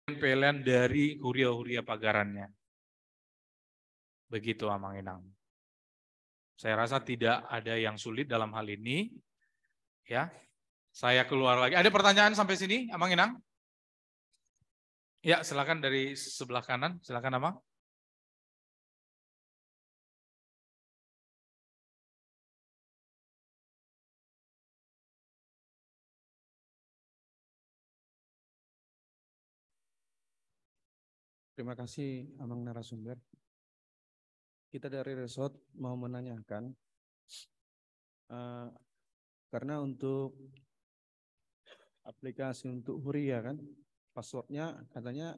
PLN dari huria-huria pagarannya. Begitu Amang Inang. Saya rasa tidak ada yang sulit dalam hal ini. Ya, saya keluar lagi. Ada pertanyaan sampai sini, Amang Inang? Ya, silakan dari sebelah kanan. Silakan Amang. Terima kasih Amang narasumber. Kita dari Resort mau menanyakan, karena untuk aplikasi untuk Huria kan, passwordnya katanya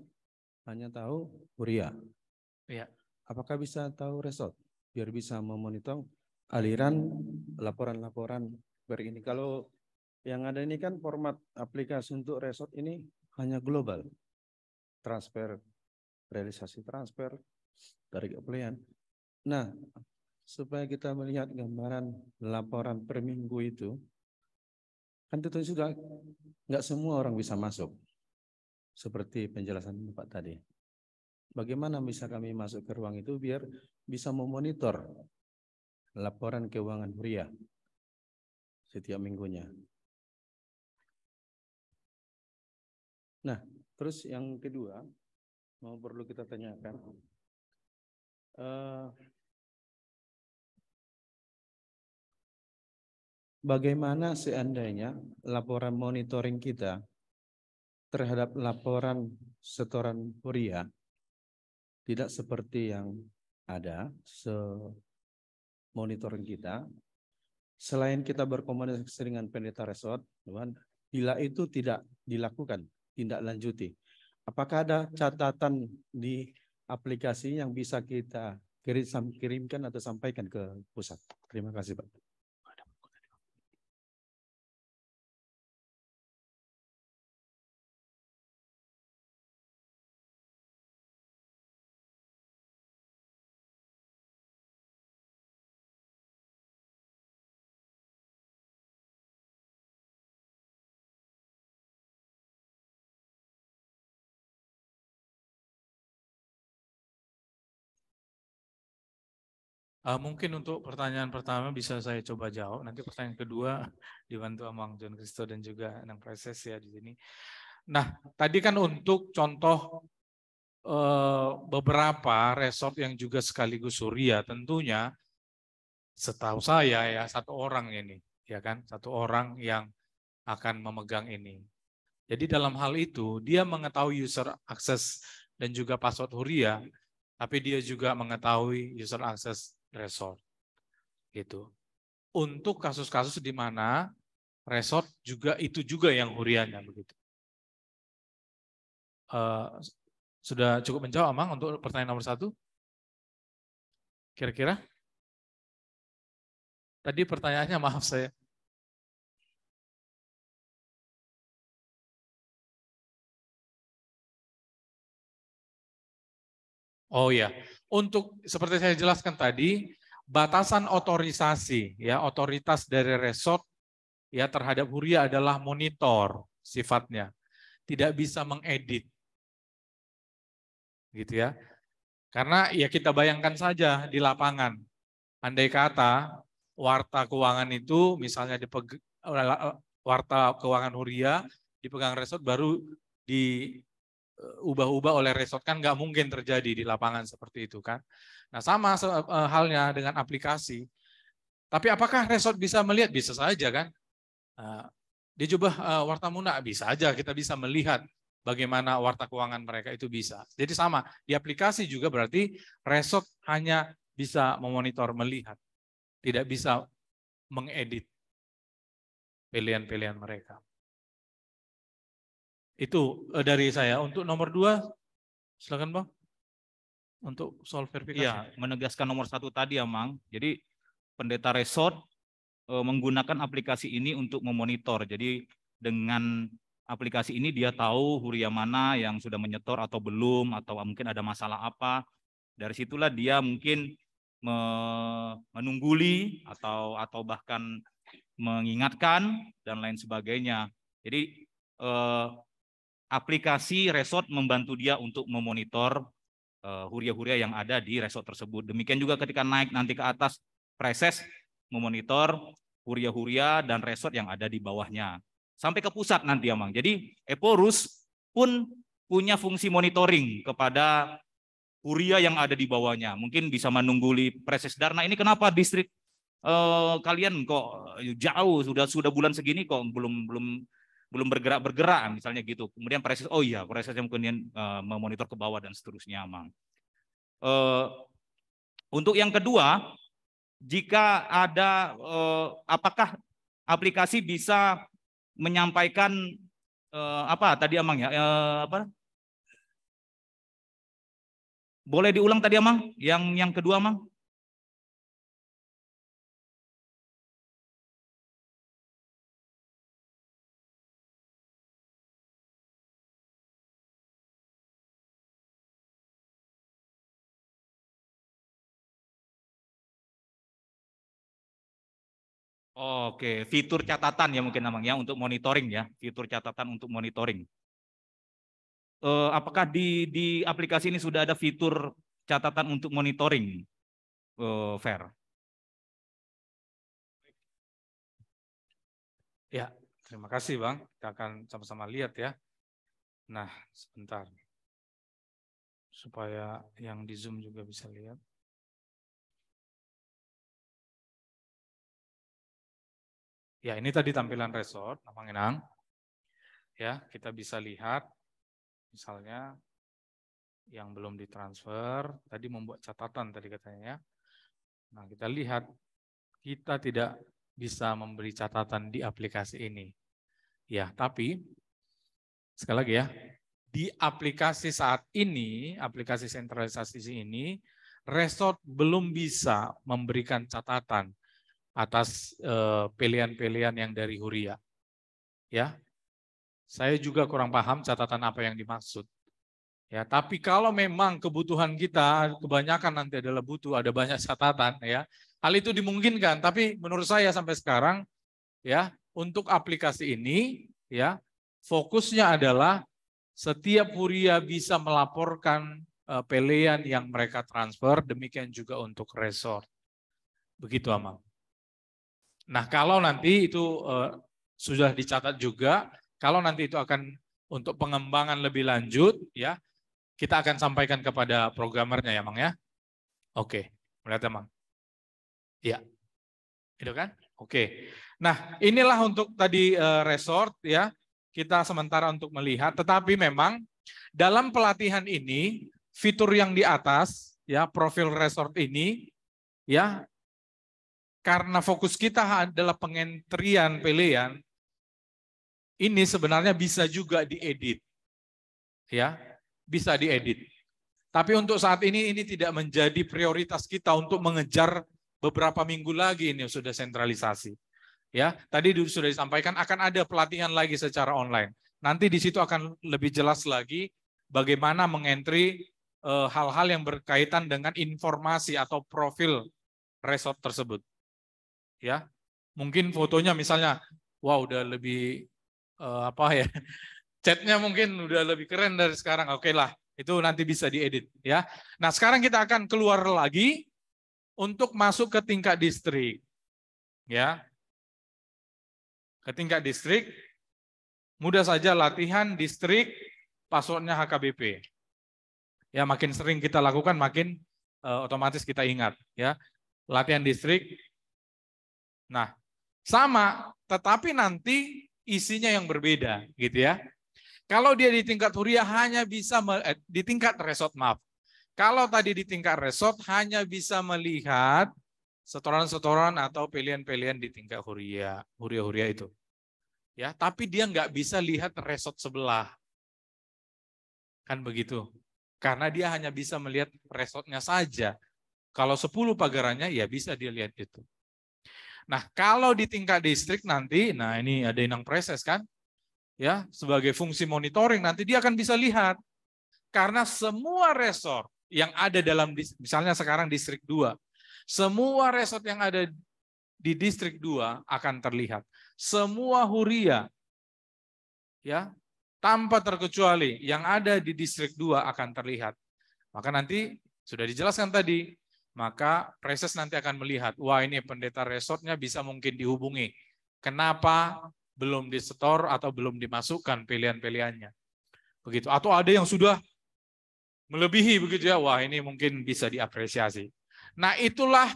hanya tahu Huria. Ya. Apakah bisa tahu Resort biar bisa memonitor aliran laporan-laporan ini? Kalau yang ada ini kan format aplikasi untuk Resort ini hanya global, transfer, realisasi transfer, tarik pembelian. Nah, supaya kita melihat gambaran laporan per minggu itu, kan tentu juga nggak semua orang bisa masuk, seperti penjelasan Bapak tadi. Bagaimana bisa kami masuk ke ruang itu biar bisa memonitor laporan keuangan Huria setiap minggunya. Nah, terus yang kedua, mau perlu kita tanyakan, bagaimana seandainya laporan monitoring kita terhadap laporan setoran Huria tidak seperti yang ada monitoring kita, selain kita berkomunikasi dengan pendeta resort, bila itu tidak dilakukan, tindak lanjuti, apakah ada catatan di aplikasi yang bisa kita kirimkan atau sampaikan ke pusat? Terima kasih, Pak. Mungkin untuk pertanyaan pertama bisa saya coba jawab. Nanti pertanyaan kedua dibantu Amang John Kristo dan juga Anang Preses ya di sini. Nah, tadi kan untuk contoh beberapa resort yang juga sekaligus Huria, tentunya setahu saya ya satu orang ini, ya kan, satu orang yang akan memegang ini. Jadi dalam hal itu dia mengetahui user access dan juga password Huria, tapi dia juga mengetahui user access resort. Gitu. Untuk kasus-kasus di mana resort juga itu juga yang huriannya begitu. Sudah cukup menjawab Amang untuk pertanyaan nomor 1? Kira-kira? Tadi pertanyaannya maaf saya. Oh ya, untuk seperti saya jelaskan tadi, batasan otorisasi ya otoritas dari resort ya terhadap Huria adalah monitor sifatnya, tidak bisa mengedit, gitu ya. Karena ya kita bayangkan saja di lapangan, andai kata warta keuangan itu misalnya warta keuangan Huria dipegang resort baru diubah-ubah oleh resort, kan nggak mungkin terjadi di lapangan seperti itu kan. Nah sama halnya dengan aplikasi. Tapi apakah resort bisa melihat? Bisa saja kan. Dia coba warta Muna, bisa aja kita bisa melihat bagaimana warta keuangan mereka itu bisa. Jadi sama, di aplikasi juga berarti resort hanya bisa memonitor, melihat. Tidak bisa mengedit pilihan-pilihan mereka. Itu dari saya. Untuk nomor 2, silakan Bang. Untuk soal verifikasi. Iya, menegaskan nomor 1 tadi ya, Mang. Jadi pendeta resort menggunakan aplikasi ini untuk memonitor. Jadi dengan aplikasi ini dia tahu Huria mana yang sudah menyetor atau belum, atau mungkin ada masalah apa. Dari situlah dia mungkin menungguli atau bahkan mengingatkan dan lain sebagainya. Jadi aplikasi resort membantu dia untuk memonitor huria-huria yang ada di resort tersebut. Demikian juga ketika naik nanti ke atas, preses memonitor huria-huria dan resort yang ada di bawahnya. Sampai ke pusat nanti ya Mang. Jadi Eporus pun punya fungsi monitoring kepada huria yang ada di bawahnya. Mungkin bisa menungguli preses Darna ini kenapa distrik kalian kok jauh, sudah bulan segini kok belum bergerak misalnya gitu. Kemudian preses, oh iya presesnya kemudian memonitor ke bawah dan seterusnya Mang. Untuk yang kedua, jika ada apakah aplikasi bisa menyampaikan apa tadi Amang ya, apa? Boleh diulang tadi Amang? Yang kedua Amang? Oke, fitur catatan ya mungkin Amang ya untuk monitoring ya, fitur catatan untuk monitoring. Apakah di aplikasi ini sudah ada fitur catatan untuk monitoring, Fer? Ya, terima kasih Bang. Kita akan sama-sama lihat ya. Nah, sebentar. Supaya yang di Zoom juga bisa lihat. Ya, ini tadi tampilan resort, Mang Enang. Ya, kita bisa lihat misalnya yang belum ditransfer, tadi membuat catatan tadi katanya ya. Nah, kita lihat kita tidak bisa memberi catatan di aplikasi ini. Ya, tapi sekali lagi ya, di aplikasi saat ini, aplikasi sentralisasi ini, resort belum bisa memberikan catatan atas pilihan-pilihan yang dari huria. Ya, saya juga kurang paham catatan apa yang dimaksud. Ya, tapi kalau memang kebutuhan kita kebanyakan nanti adalah butuh ada banyak catatan, ya, hal itu dimungkinkan. Tapi menurut saya sampai sekarang, ya, untuk aplikasi ini, ya, fokusnya adalah setiap huria bisa melaporkan pilihan yang mereka transfer, demikian juga untuk resort. Begitu Amang. Nah, kalau nanti itu sudah dicatat juga, kalau nanti itu akan untuk pengembangan lebih lanjut, ya, kita akan sampaikan kepada programmernya ya, Mang ya. Oke, melihat ya, Mang. Iya, itu kan? Oke. Nah, inilah untuk tadi resort ya. Kita sementara untuk melihat, tetapi memang dalam pelatihan ini fitur yang di atas ya, profil resort ini ya. Karena fokus kita adalah pengentrian pilihan, ini sebenarnya bisa juga diedit. Ya, bisa diedit. Tapi untuk saat ini tidak menjadi prioritas kita untuk mengejar beberapa minggu lagi ini sudah sentralisasi. Ya, tadi sudah disampaikan akan ada pelatihan lagi secara online. Nanti di situ akan lebih jelas lagi bagaimana mengentri hal-hal yang berkaitan dengan informasi atau profil resort tersebut. Ya, mungkin fotonya misalnya, wow udah lebih apa ya, chatnya mungkin udah lebih keren dari sekarang. Oke lah, itu nanti bisa diedit ya. Nah sekarang kita akan keluar lagi untuk masuk ke tingkat distrik, ya. Ke tingkat distrik, mudah saja latihan distrik, passwordnya HKBP. Ya makin sering kita lakukan makin otomatis kita ingat ya. Latihan distrik. Nah, sama, tetapi nanti isinya yang berbeda, gitu ya. Kalau dia di tingkat huria hanya bisa di tingkat resort, maaf. Kalau tadi di tingkat resort hanya bisa melihat setoran-setoran atau pilihan-pilihan di tingkat huria itu. Ya, tapi dia nggak bisa lihat resort sebelah. Kan begitu. Karena dia hanya bisa melihat resortnya saja. Kalau 10 pagarannya ya bisa dia lihat itu. Nah, kalau di tingkat distrik nanti, nah ini ada inang preses kan, ya sebagai fungsi monitoring nanti dia akan bisa lihat karena semua resort yang ada dalam misalnya sekarang distrik 2, semua resort yang ada di distrik 2 akan terlihat. Semua huria, ya tanpa terkecuali yang ada di distrik 2 akan terlihat. Maka nanti sudah dijelaskan tadi, maka preses nanti akan melihat, wah ini pendeta resortnya bisa mungkin dihubungi. Kenapa belum disetor atau belum dimasukkan pilihan-pilihannya. Begitu. Atau ada yang sudah melebihi begitu ya, wah ini mungkin bisa diapresiasi. Nah itulah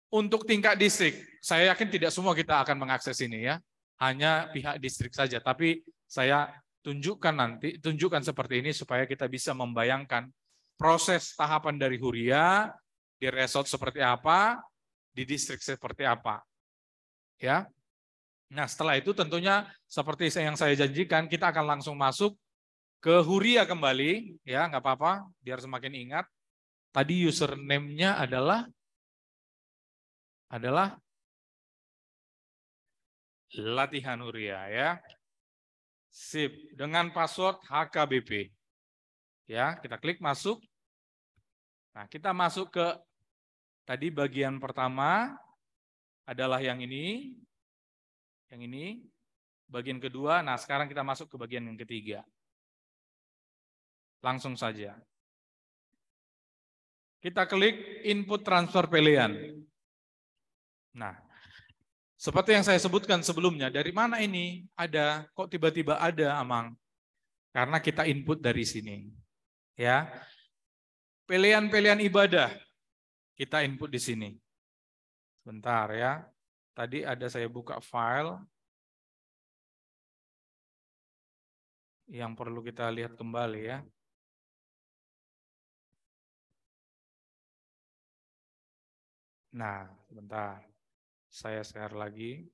untuk tingkat distrik. Saya yakin tidak semua kita akan mengakses ini ya, hanya pihak distrik saja. Tapi saya tunjukkan seperti ini supaya kita bisa membayangkan proses tahapan dari huria, di resort seperti apa, di distrik seperti apa. Ya. Nah, setelah itu tentunya seperti yang saya janjikan, kita akan langsung masuk ke huria kembali, ya, nggak apa-apa, biar semakin ingat. Tadi username-nya adalah latihan huria, ya. Sip, dengan password HKBP. Ya, kita klik masuk. Nah, kita masuk ke tadi bagian pertama adalah yang ini. Yang ini bagian kedua. Nah, sekarang kita masuk ke bagian yang ketiga. Langsung saja. Kita klik input transfer pilihan. Nah, seperti yang saya sebutkan sebelumnya, dari mana ini ada? Kok tiba-tiba ada, Amang? Karena kita input dari sini. Ya. Pilihan-pilihan ibadah kita input di sini. Sebentar ya. Tadi ada saya buka file yang perlu kita lihat kembali ya. Nah, sebentar. Saya share lagi.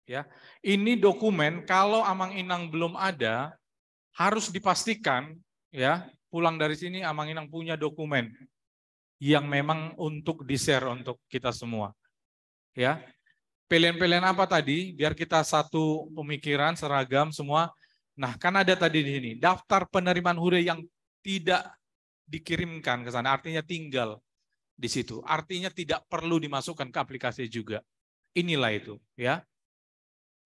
Ya. Ini dokumen kalau Amang Inang belum ada, harus dipastikan ya, pulang dari sini Amang Inang punya dokumen yang memang untuk di-share untuk kita semua. Ya. Pilihan-pilihan apa tadi? Biar kita satu pemikiran, seragam semua. Nah, kan ada tadi di sini daftar penerimaan huria yang tidak dikirimkan ke sana, artinya tinggal di situ. Artinya tidak perlu dimasukkan ke aplikasi juga. Inilah itu, ya.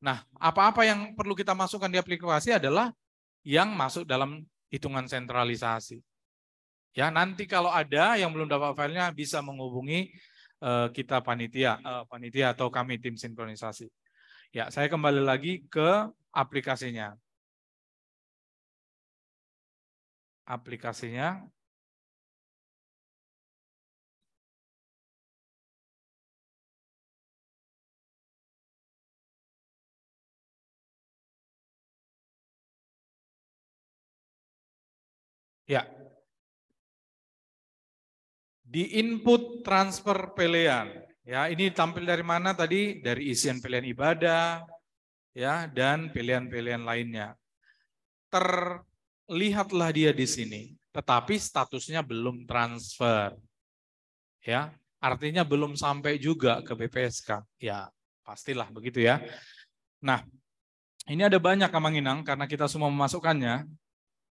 Nah, apa-apa yang perlu kita masukkan di aplikasi adalah yang masuk dalam hitungan sentralisasi. Ya, nanti kalau ada yang belum dapat filenya bisa menghubungi kita panitia atau kami tim sinkronisasi. Ya, saya kembali lagi ke aplikasinya. Aplikasinya. Ya. Di input transfer pilihan. Ya, ini tampil dari mana tadi? Dari isian pilihan ibadah, ya, dan pilihan-pilihan lainnya. Terlihatlah dia di sini, tetapi statusnya belum transfer. Ya, artinya belum sampai juga ke BPSK. Ya, pastilah begitu ya. Nah, ini ada banyak Amang Inang karena kita semua memasukkannya.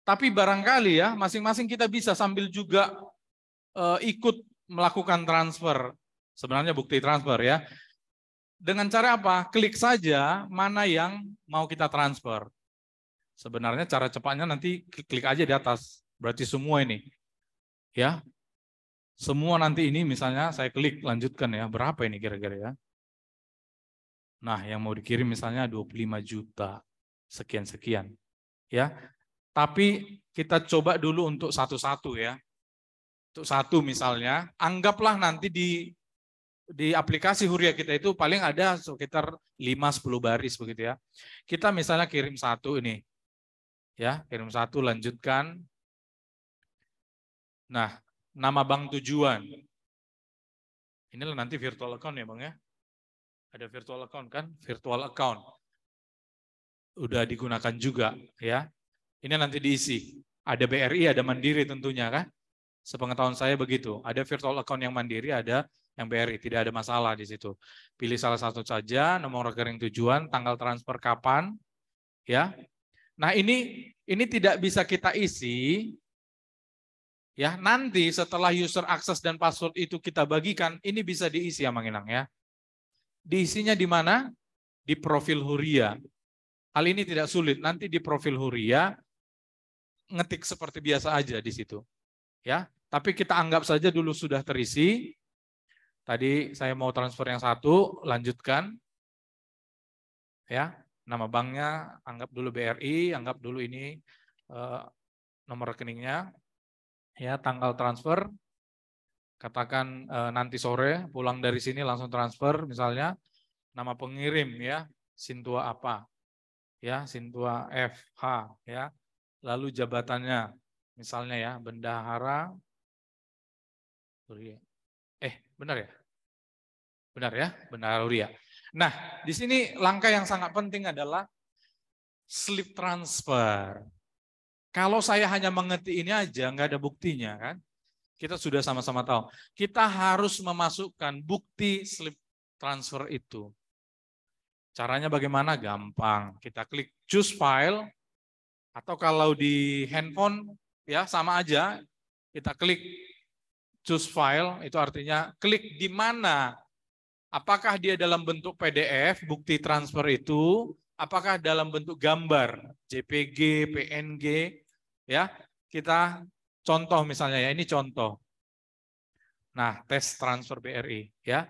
Tapi barangkali ya, masing-masing kita bisa sambil juga ikut melakukan transfer. Sebenarnya bukti transfer ya. Dengan cara apa? Klik saja mana yang mau kita transfer. Sebenarnya cara cepatnya nanti klik aja di atas. Berarti semua ini. Ya. Semua nanti ini misalnya saya klik lanjutkan ya. Berapa ini kira-kira ya? Nah, yang mau dikirim misalnya 25 juta. Sekian-sekian. Ya. Tapi kita coba dulu untuk satu-satu ya. Untuk satu misalnya, anggaplah nanti di aplikasi huria kita itu paling ada sekitar 5-10 baris begitu ya. Kita misalnya kirim satu ini. Ya, kirim satu, lanjutkan. Nah, nama bank tujuan. Inilah nanti virtual account ya Bang ya. Ada virtual account kan? Virtual account. Udah digunakan juga ya. Ini nanti diisi. Ada BRI, ada Mandiri tentunya kan? Sepengetahuan saya begitu. Ada virtual account yang Mandiri, ada yang BRI. Tidak ada masalah di situ. Pilih salah satu saja, nomor rekening tujuan, tanggal transfer kapan, ya. Nah ini tidak bisa kita isi, ya. Nanti setelah user akses dan password itu kita bagikan, ini bisa diisi ya Mang Inang ya. Diisinya di mana? Di profil huria. Hal ini tidak sulit. Nanti di profil Huria ngetik seperti biasa aja di situ. Ya, tapi kita anggap saja dulu sudah terisi. Tadi saya mau transfer yang satu, lanjutkan. Ya, nama banknya anggap dulu BRI, anggap dulu ini nomor rekeningnya. Ya, tanggal transfer. Katakan nanti sore pulang dari sini langsung transfer, misalnya nama pengirim ya, Sintua apa? Ya, Sintua FH ya. Lalu jabatannya misalnya ya, bendahara. Benar ya? Benar ya, bendahara Huria. Nah, di sini langkah yang sangat penting adalah slip transfer. Kalau saya hanya mengetik ini aja, nggak ada buktinya kan? Kita sudah sama-sama tahu. Kita harus memasukkan bukti slip transfer itu. Caranya bagaimana? Gampang. Kita klik choose file, atau kalau di handphone ya sama aja. Kita klik choose file, itu artinya klik di mana. Apakah dia dalam bentuk PDF, bukti transfer itu, apakah dalam bentuk gambar, JPG, PNG, ya. Kita contoh misalnya ya, ini contoh. Nah, tes transfer BRI, ya.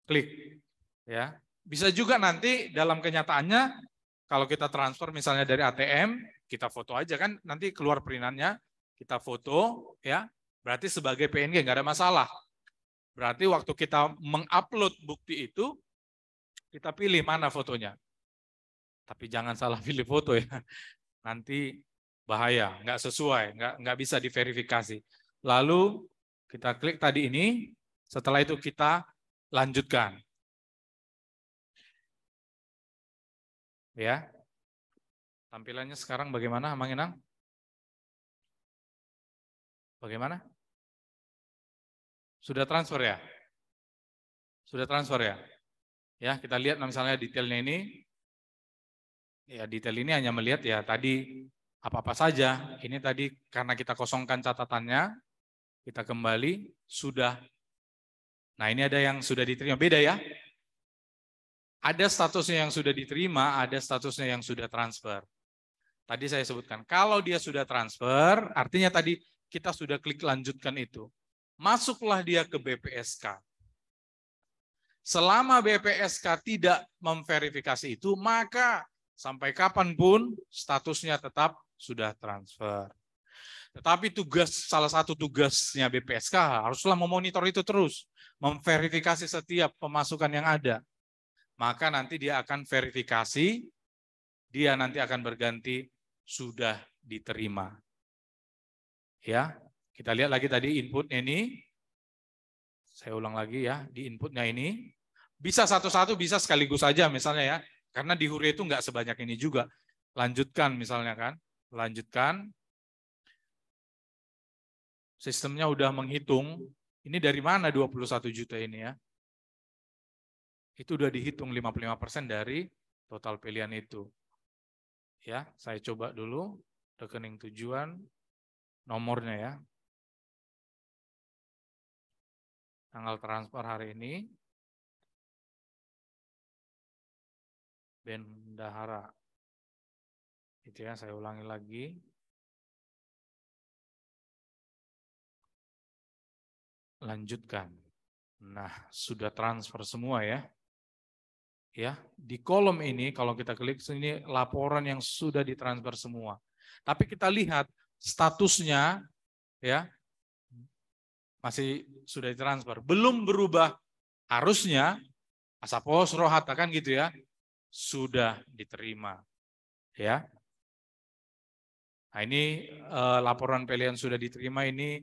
Klik, ya. Bisa juga nanti dalam kenyataannya, kalau kita transfer misalnya dari ATM, kita foto aja kan, nanti keluar perintannya, kita foto, ya. Berarti sebagai PNG nggak ada masalah. Berarti waktu kita mengupload bukti itu, kita pilih mana fotonya. Tapi jangan salah pilih foto ya. Nanti bahaya, nggak sesuai, nggak bisa diverifikasi. Lalu kita klik tadi ini, setelah itu kita lanjutkan. Ya. Tampilannya sekarang bagaimana, Mang Inang? Bagaimana? Sudah transfer ya? Sudah transfer ya? Ya, kita lihat misalnya detailnya ini. Ya, detail ini hanya melihat ya tadi apa-apa saja. Ini tadi karena kita kosongkan catatannya, kita kembali, sudah. Nah, ini ada yang sudah diterima. Beda ya? Ada statusnya yang sudah diterima, ada statusnya yang sudah transfer. Tadi saya sebutkan, kalau dia sudah transfer, artinya tadi kita sudah klik lanjutkan itu. Masuklah dia ke BPSK. Selama BPSK tidak memverifikasi itu, maka sampai kapanpun statusnya tetap sudah transfer. Tetapi salah satu tugasnya BPSK haruslah memonitor itu terus, memverifikasi setiap pemasukan yang ada. Maka nanti dia akan verifikasi, dia nanti akan berganti sudah diterima. Ya, kita lihat lagi tadi inputnya ini. Saya ulang lagi ya, di inputnya ini. Bisa satu-satu, bisa sekaligus saja misalnya ya. Karena di Huria itu nggak sebanyak ini juga. Lanjutkan misalnya kan. Lanjutkan. Sistemnya udah menghitung. Ini dari mana 21 juta ini ya. Itu udah dihitung 55% dari total pilihan itu. Ya, saya coba dulu. Rekening tujuan. Nomornya ya. Tanggal transfer hari ini. Bendahara. Itu ya, saya ulangi lagi. Lanjutkan. Nah, sudah transfer semua ya. Ya, di kolom ini kalau kita klik sini laporan yang sudah ditransfer semua. Tapi kita lihat statusnya ya. Masih sudah ditransfer, belum berubah, harusnya asapos rohat kan gitu ya, sudah diterima ya. Nah ini laporan pilihan sudah diterima ini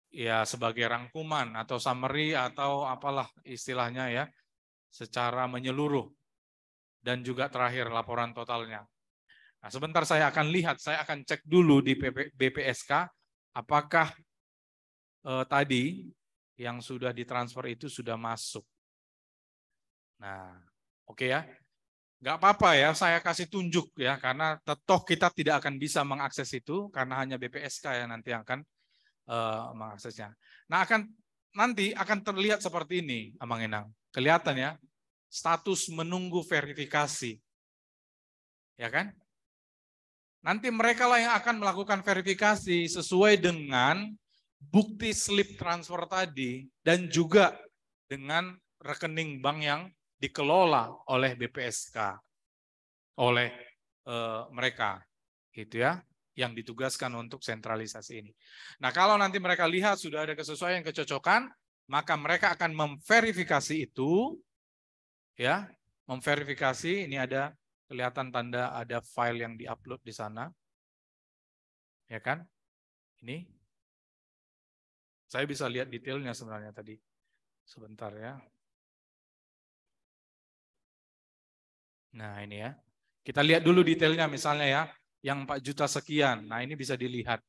ya sebagai rangkuman atau summary atau apalah istilahnya ya, secara menyeluruh dan juga terakhir laporan totalnya. Nah sebentar saya akan lihat, saya akan cek dulu di BPSK apakah tadi yang sudah ditransfer itu sudah masuk. Nah, oke ya. Nggak apa-apa ya, saya kasih tunjuk ya, karena toh kita tidak akan bisa mengakses itu, karena hanya BPSK yang nanti akan mengaksesnya. Nah, nanti akan terlihat seperti ini, Amang Enang. Kelihatan ya, status menunggu verifikasi. Ya kan? Nanti mereka lah yang akan melakukan verifikasi sesuai dengan bukti slip transfer tadi dan juga dengan rekening bank yang dikelola oleh BPSK, oleh mereka, gitu ya, yang ditugaskan untuk sentralisasi ini. Nah, kalau nanti mereka lihat sudah ada kesesuaian, kecocokan, maka mereka akan memverifikasi itu, ya, memverifikasi. Ini ada kelihatan tanda ada file yang diupload di sana, ya kan? Ini saya bisa lihat detailnya sebenarnya tadi. Sebentar ya. Nah ini ya. Kita lihat dulu detailnya misalnya ya. Yang 4 juta sekian. Nah ini bisa dilihat.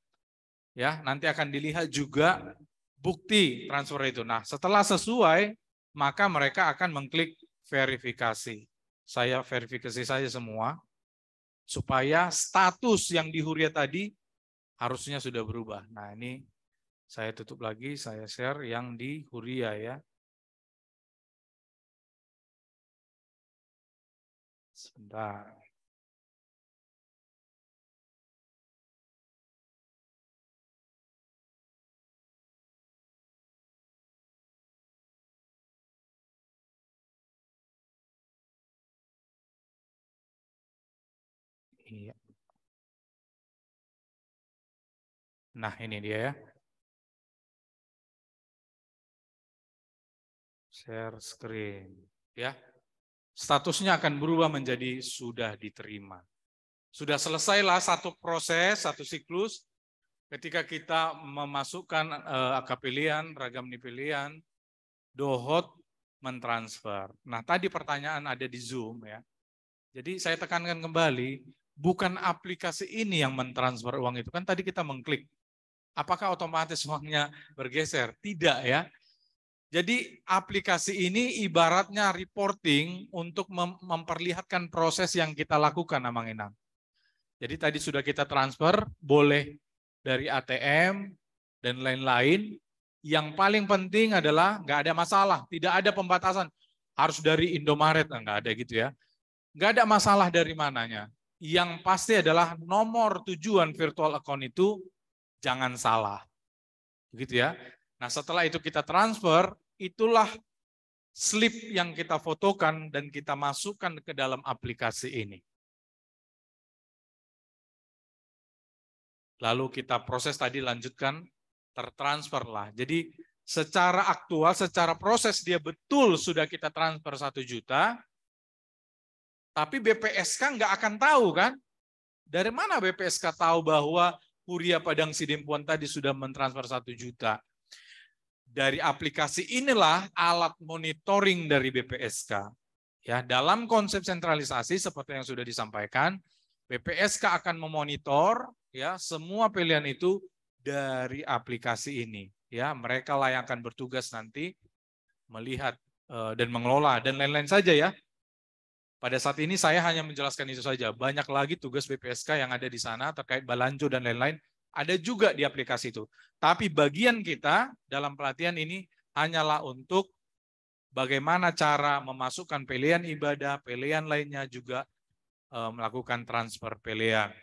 Ya, nanti akan dilihat juga bukti transfer itu. Nah setelah sesuai, maka mereka akan mengklik verifikasi. Saya verifikasi saja semua. Supaya status yang di Huria tadi harusnya sudah berubah. Nah ini saya tutup lagi, saya share yang di Huria ya. Sebentar. Iya. Nah ini dia ya. Share screen. Ya. Statusnya akan berubah menjadi sudah diterima. Sudah selesailah satu proses, satu siklus. Ketika kita memasukkan AK pilihan, ragam pilihan, dohot mentransfer. Nah tadi pertanyaan ada di Zoom ya. Jadi saya tekankan kembali, bukan aplikasi ini yang mentransfer uang itu. Kan tadi kita mengklik. Apakah otomatis uangnya bergeser? Tidak ya. Jadi aplikasi ini ibaratnya reporting untuk memperlihatkan proses yang kita lakukan, Amang Inang. Jadi tadi sudah kita transfer, boleh dari ATM dan lain-lain. Yang paling penting adalah nggak ada masalah, tidak ada pembatasan. Harus dari Indomaret, nggak ada gitu ya. Nggak ada masalah dari mananya. Yang pasti adalah nomor tujuan virtual account itu jangan salah. Begitu ya. Nah setelah itu kita transfer, itulah slip yang kita fotokan dan kita masukkan ke dalam aplikasi ini. Lalu kita proses tadi lanjutkan, tertransfer lah. Jadi secara aktual, secara proses dia betul sudah kita transfer 1 juta, tapi BPSK nggak akan tahu kan? Dari mana BPSK tahu bahwa Huria Padang Sidempuan tadi sudah mentransfer 1 juta? Dari aplikasi inilah alat monitoring dari BPSK. Ya, dalam konsep sentralisasi seperti yang sudah disampaikan, BPSK akan memonitor ya semua pilihan itu dari aplikasi ini. Ya, mereka lah yang akan bertugas nanti melihat dan mengelola dan lain-lain saja ya. Pada saat ini saya hanya menjelaskan itu saja. Banyak lagi tugas BPSK yang ada di sana terkait balanjo dan lain-lain. Ada juga di aplikasi itu. Tapi bagian kita dalam pelatihan ini hanyalah untuk bagaimana cara memasukkan pilihan ibadah, pilihan lainnya juga melakukan transfer pilihan.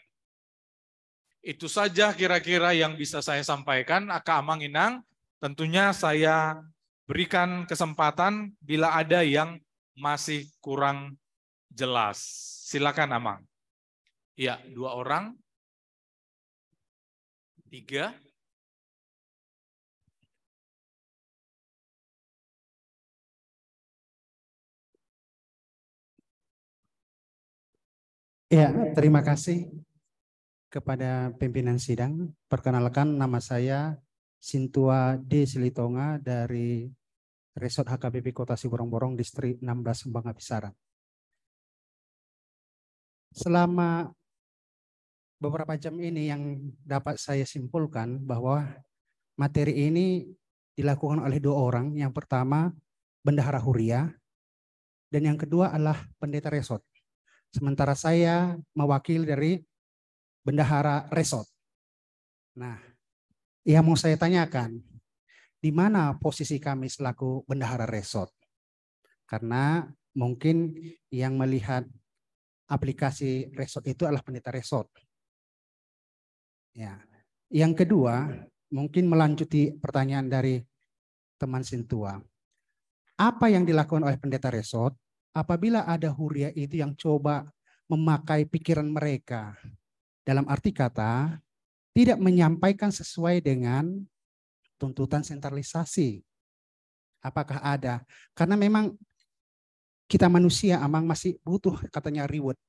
Itu saja kira-kira yang bisa saya sampaikan. Kak Amang Inang, tentunya saya berikan kesempatan bila ada yang masih kurang jelas. Silakan Amang. Ya, 2 orang. 3. Ya, terima kasih kepada pimpinan sidang. Perkenalkan, nama saya Sintua D. Silitonga dari Resort HKBP Kota Siborong-Borong, Distrik 16 Bangkapisaran. Selama beberapa jam ini yang dapat saya simpulkan bahwa materi ini dilakukan oleh 2 orang. Yang pertama, Bendahara Huria, dan yang kedua adalah Pendeta Resort. Sementara saya mewakili dari Bendahara Resort. Nah, yang mau saya tanyakan, di mana posisi kami selaku Bendahara Resort? Karena mungkin yang melihat aplikasi resort itu adalah pendeta resort. Ya. Yang kedua, mungkin melanjuti pertanyaan dari teman Sintua. Apa yang dilakukan oleh pendeta resort apabila ada huria itu yang coba memakai pikiran mereka? Dalam arti kata, tidak menyampaikan sesuai dengan tuntutan sentralisasi. Apakah ada? Karena memang kita manusia Amang masih butuh katanya reward,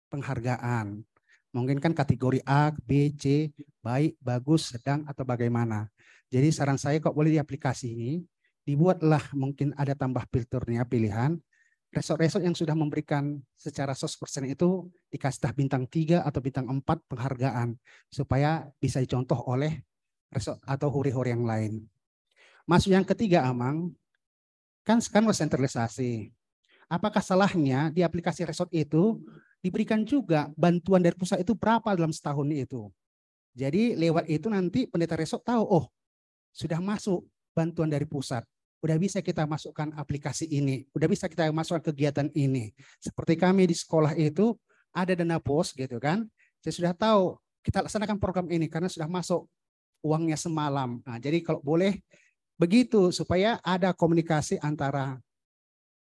penghargaan. Mungkin kan kategori A, B, C, baik, bagus, sedang, atau bagaimana. Jadi saran saya kok boleh di aplikasi ini, dibuatlah mungkin ada tambah filternya pilihan. Resort-resort yang sudah memberikan secara 100% itu dikasih bintang 3 atau bintang 4 penghargaan. Supaya bisa dicontoh oleh resort atau huri-huri yang lain. Masuk yang ketiga Amang, kan sekarang sentralisasi. Apakah salahnya di aplikasi resort itu diberikan juga bantuan dari pusat itu berapa dalam setahun itu. Jadi lewat itu nanti pendeta resort tahu, oh sudah masuk bantuan dari pusat. Udah bisa kita masukkan aplikasi ini. Udah bisa kita masukkan kegiatan ini. Seperti kami di sekolah itu ada dana pos gitu kan. Saya sudah tahu kita laksanakan program ini karena sudah masuk uangnya semalam. Nah, jadi kalau boleh begitu supaya ada komunikasi antara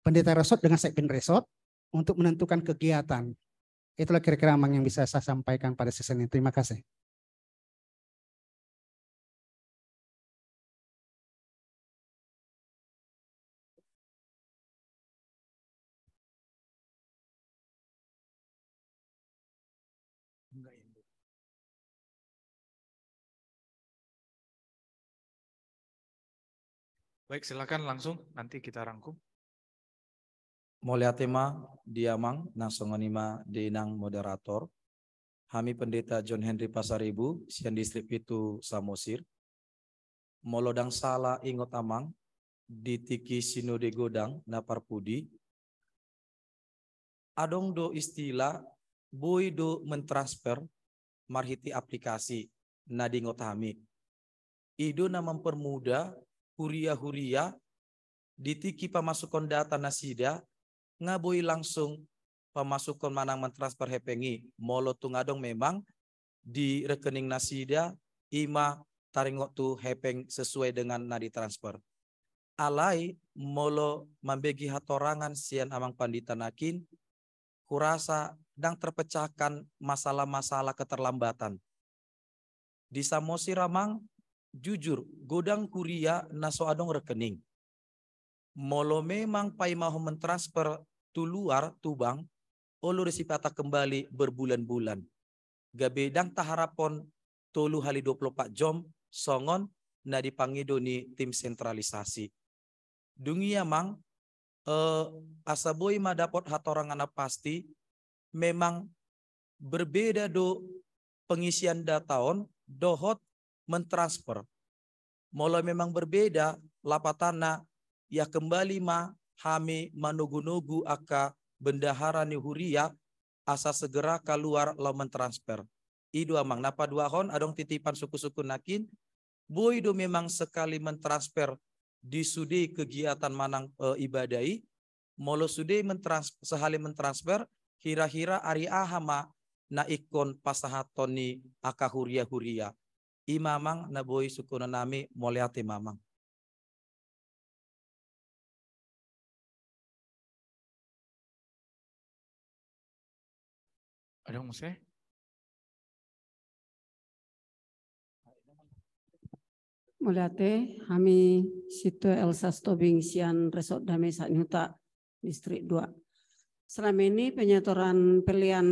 pendeta resort dengan sekjen resort untuk menentukan kegiatan. Itulah kira-kira Amang yang bisa saya sampaikan pada sesi ini. Terima kasih. Baik, silakan langsung nanti kita rangkum. Mulia tema diamang nang songonima dinang moderator. Kami pendeta John Henry Pasaribu, sian distrik itu Samosir. Molodang salah ingot amang ditiki sinode godang napar pudi. Adong do istilah boy do mentransfer marhiti aplikasi nadingot kami. Ido na mempermudah huria-huria ditiki pemasukan data nasida ngaboi langsung pemasukan manang mentransfer hepengi molo tungadong memang di rekening nasida ima taringot tu hepeng sesuai dengan nadi transfer. Alai molo membagi hatorangan sian amang pandita nakin kurasa dang terpecahkan masalah-masalah keterlambatan. Di Samosir Amang jujur godang kuria naso adong rekening. Molo memang pai mau mentransfer tu luar tubang olo resipata kembali berbulan-bulan. Gabedang taharapon tolu hali 24 jam songon na dipangido ni tim sentralisasi. Dungi amang asaboy madapot hatorangan pasti memang berbeda do pengisian dataon dohot mentransfer. Molo memang berbeda lapatana ya kembali hami manugu-nugu aka bendahara ni huria asa segera keluar lo mentransfer. Idu amang napa dua hon adong titipan suku-suku nakin boy do memang sekali mentransfer di sudi kegiatan manang ibadai molo sudi mentransfer sehali mentransfer hira-hira ari ahama na ikon pasahatoni aka huria-huria. Imamang na boy suku nami moliati mamang. Ada maksudnya? Muliate, kami situ Elsa Stobing sian Resort Damai Saknyuta Distrik 2. Selama ini penyetoran pilihan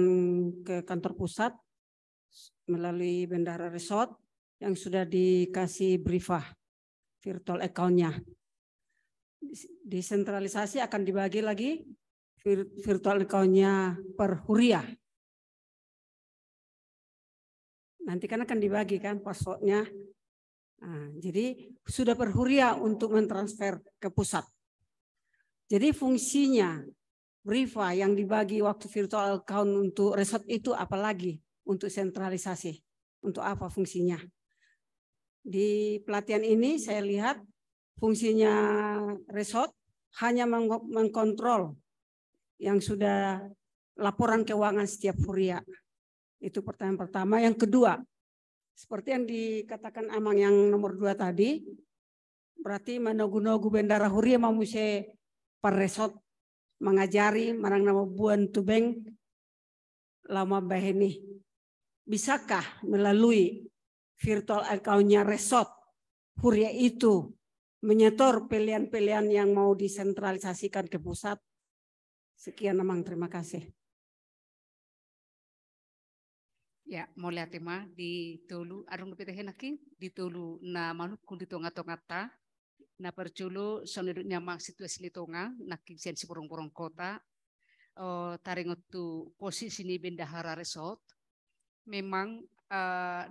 ke kantor pusat melalui Bendahara Resort yang sudah dikasih briefah virtual account-nya. Desentralisasi akan dibagi lagi virtual account-nya per huria. Nanti kan akan dibagi kan password-nya. Nah, jadi sudah per huria untuk mentransfer ke pusat. Jadi fungsinya briefah yang dibagi waktu virtual account untuk resort itu apalagi untuk sentralisasi. Untuk apa fungsinya? Di pelatihan ini saya lihat fungsinya resort hanya mengkontrol yang sudah laporan keuangan setiap huria. Itu pertanyaan pertama. Yang kedua, seperti yang dikatakan Amang yang nomor 2 tadi, berarti manogu-nogu bendara huria mamuse paresot mengajari marang nama buan tubeng lama baheni. Bisakah melalui virtual account-nya resort huria itu menyetor pilihan-pilihan yang mau disentralisasikan ke pusat? Sekian Amang, terima kasih. Ya, mau lihat tema di tolu arung pitehe naki di tolu na manuk kun di tonga-tonga ta na perculu sonedutnya mak situasi di tonga naki sen si porong-porong kota taringotu posisi ni bendahara resort memang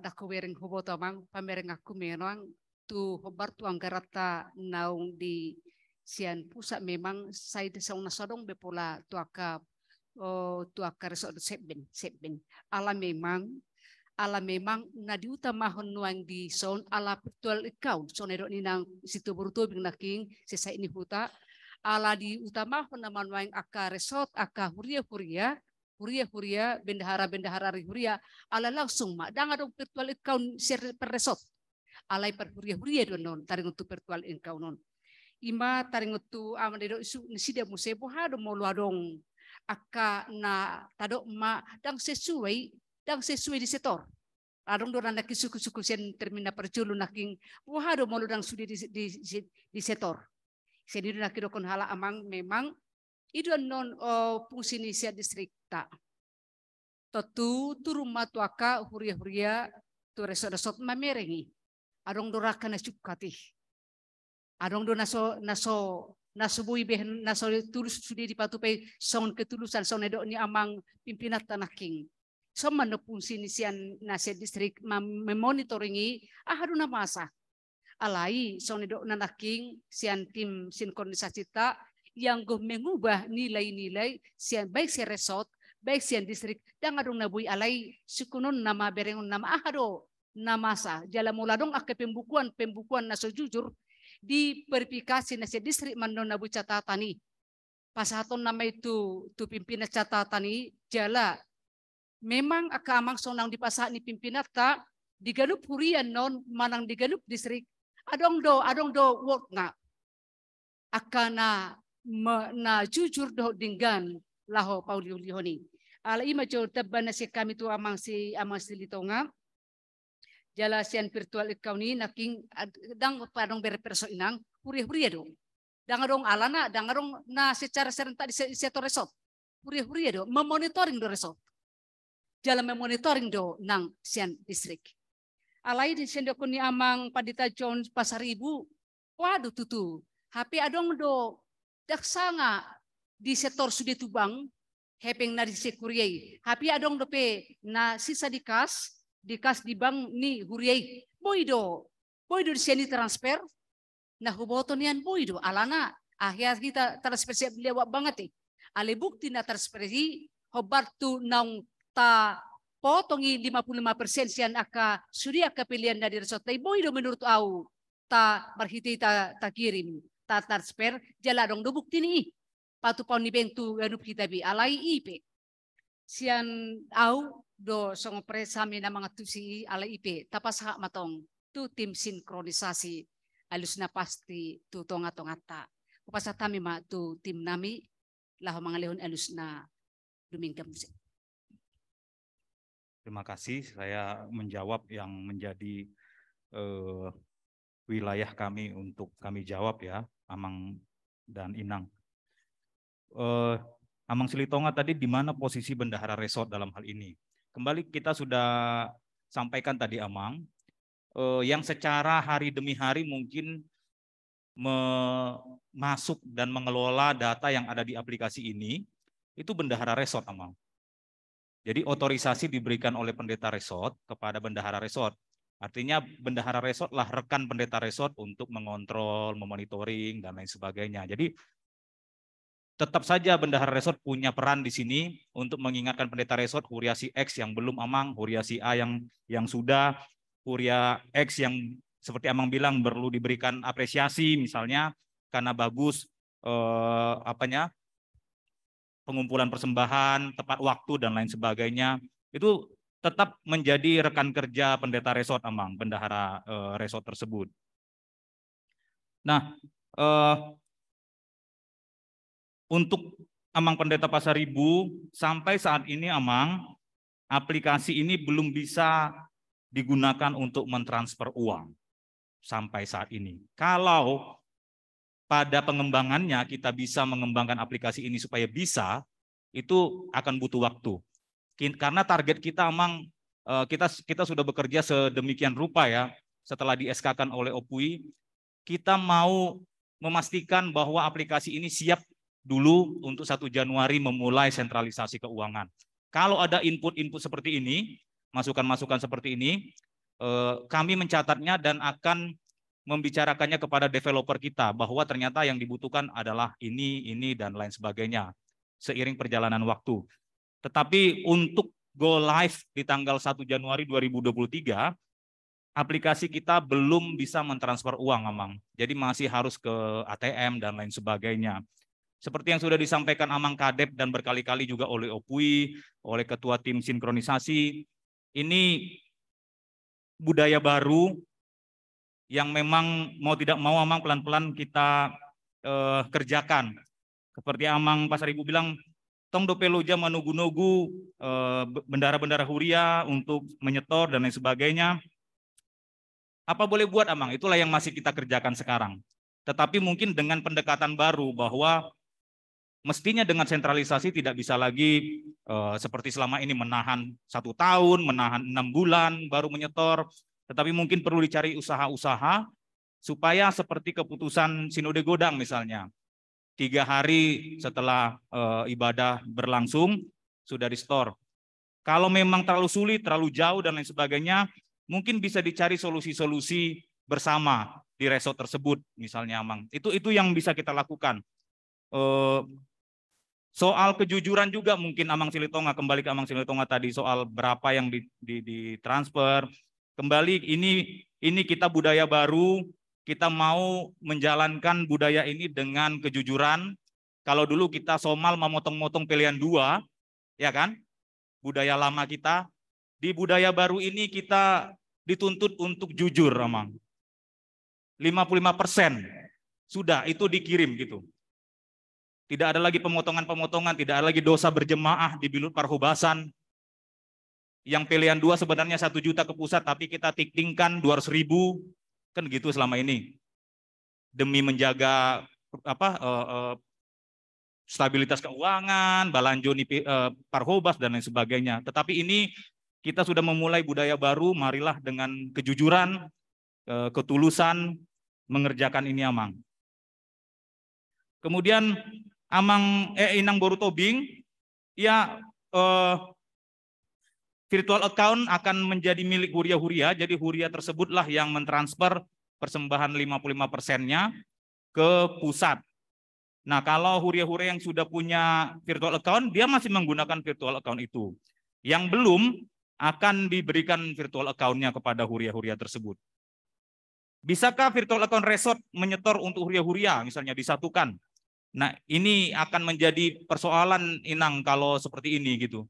dako wereng hobot amang pamereng aku memang tu hobar tu anggarata naung di sian pusat memang saya desau nasodong bepola tu akap tu akar resort seben ala memang na diutamahon nuang di son ala virtual account son edok ni nang situ berutu bing naking sesa ini huta ala diutamahon naman nuang akar resort akar huria bendahara huria ala langsung mak dang adong virtual account share per resort alai per huria donon taring untuk virtual account non ima taring untuk aman edok isu nisida musebo hado mo luadong aka na tadok ma dang sesuai di setor. Adong do nanda kisuku-suku sen termina perculu naking wahado molu dang sudi di setor. Sedi do nakiro kon hala amang memang itu non fungsi nisia distrik ta. Totu turuma tu aka huria tu resort mamerengi. Adong do raka na cukati. Adong do naso bui behen naso tulus sudi dipatupai son ketulusan son edok ni amang pimpinan tanaking so mana fungsi ni sian nasihat distrik memonitoringi haruna masa alai son edok nanaking sian tim sinkronisasi ta yang go mengubah nilai-nilai sian baik sian resort baik sian distrik dan adong nabui alai sukunon nama berengun nama ahado namasa jala muladong ake pembukuan naso jujur di verifikasi nasi distrik mandon nabu catatani pasaton nama itu tu pimpinan catatani jala memang akamang sonang di pasak ni pimpinan ta diganup hurian non manang diganup distrik adong do work nga akana na jujur do dinggan laho Paulio Lihoni ala ima jo tabana si kami tu amang si litonga jala sian virtual account ni naking dang padong berperso inang huria dong. Dangadong alana, dangadong na secara serentak di sektor resort. Huria dong memonitoring do resort. Jala memonitoring do nang sian distrik. Alai di sian do ni amang Padita John Pasaribu. Waduh tutu. HP adong do daksanga di sektor sudi tubang hepeng na di sekuriai. HP adong do pe na sisa dikas di bank ni huriai boido di sini transfer nah huboto nian boido alana akhir kita transfer siap lewat banget ale bukti na transfer hobar tu naung ta potongi 55% sian aka sudi aka pilihan dari resort tai boido menurut au ta marhiti ta kirim ta transfer jala dong do bukti ni patu pau ni bentu anu kita bi alai ipe sian au do songo presami na mga tusi ala ipe tapas hak matong tu tim sinkronisasi alus na pasti tu tonga-tonga ta upasa tami ma tu tim nami lah mga lehon alus na dumingga musik. Terima kasih, saya menjawab yang menjadi wilayah kami untuk kami jawab ya, Amang dan Inang. Amang Silitonga tadi di mana posisi bendahara resort dalam hal ini? Kembali kita sudah sampaikan tadi Amang, yang secara hari demi hari mungkin masuk dan mengelola data yang ada di aplikasi ini, itu bendahara resort Amang. Jadi otorisasi diberikan oleh pendeta resort kepada bendahara resort. Artinya bendahara resort lah rekan pendeta resort untuk mengontrol, memonitoring, dan lain sebagainya. Jadi tetap saja bendahara resort punya peran di sini untuk mengingatkan pendeta resort Huria si X yang belum Amang, Huria si A yang sudah, Huria X yang seperti Amang bilang perlu diberikan apresiasi misalnya karena bagus pengumpulan persembahan, tepat waktu dan lain sebagainya, itu tetap menjadi rekan kerja pendeta resort, Amang, bendahara resort tersebut. Nah, untuk Amang Pendeta Pasaribu, sampai saat ini Amang, aplikasi ini belum bisa digunakan untuk mentransfer uang sampai saat ini. Kalau pada pengembangannya kita bisa mengembangkan aplikasi ini supaya bisa, itu akan butuh waktu. Karena target kita Amang, kita sudah bekerja sedemikian rupa ya, setelah di-SK-kan oleh OPUI, kita mau memastikan bahwa aplikasi ini siap dulu untuk 1 Januari memulai sentralisasi keuangan. Kalau ada input-input seperti ini, masukan-masukan seperti ini, kami mencatatnya dan akan membicarakannya kepada developer kita bahwa ternyata yang dibutuhkan adalah ini, dan lain sebagainya seiring perjalanan waktu. Tetapi untuk go live di tanggal 1 Januari 2023, aplikasi kita belum bisa mentransfer uang, Amang. Jadi masih harus ke ATM dan lain sebagainya. Seperti yang sudah disampaikan Amang Kadep dan berkali-kali juga oleh OPUI, oleh Ketua Tim Sinkronisasi, ini budaya baru yang memang mau tidak mau Amang pelan-pelan kita kerjakan. Seperti Amang Pasaribu bilang, tong dopeloja manugu-nugu bendara-bendara huria untuk menyetor dan lain sebagainya. Apa boleh buat Amang? Itulah yang masih kita kerjakan sekarang. Tetapi mungkin dengan pendekatan baru bahwa mestinya dengan sentralisasi tidak bisa lagi seperti selama ini menahan 1 tahun, menahan 6 bulan baru menyetor. Tetapi mungkin perlu dicari usaha-usaha supaya seperti keputusan Sinode Godang misalnya. 3 hari setelah ibadah berlangsung sudah di-store. Kalau memang terlalu sulit, terlalu jauh dan lain sebagainya, mungkin bisa dicari solusi-solusi bersama di resort tersebut misalnya, Amang. Itu yang bisa kita lakukan. Soal kejujuran juga mungkin Amang Silitonga, kembali ke Amang Silitonga tadi soal berapa yang ditransfer. Kembali ini kita budaya baru, kita mau menjalankan budaya ini dengan kejujuran. Kalau dulu kita somal memotong-motong pilihan 2, ya kan? Budaya lama kita. Di budaya baru ini kita dituntut untuk jujur, Amang. 55% sudah itu dikirim gitu. Tidak ada lagi pemotongan-pemotongan, tidak ada lagi dosa berjemaah di bilut parhobasan. Yang pilihan 2 sebenarnya 1 juta ke pusat, tapi kita tiktingkan 200.000, kan gitu selama ini. Demi menjaga stabilitas keuangan, balanjo parhobas dan lain sebagainya. Tetapi ini kita sudah memulai budaya baru, marilah dengan kejujuran, ketulusan mengerjakan ini, Amang. Kemudian Inang Boru Tobing, ya virtual account akan menjadi milik huria-huria, jadi huria tersebutlah yang mentransfer persembahan 55%-nya ke pusat. Nah, kalau huria-huria yang sudah punya virtual account, dia masih menggunakan virtual account itu. Yang belum akan diberikan virtual account-nya kepada huria-huria tersebut. Bisakah virtual account resort menyetor untuk huria-huria, misalnya disatukan? Nah, ini akan menjadi persoalan, Inang, kalau seperti ini gitu.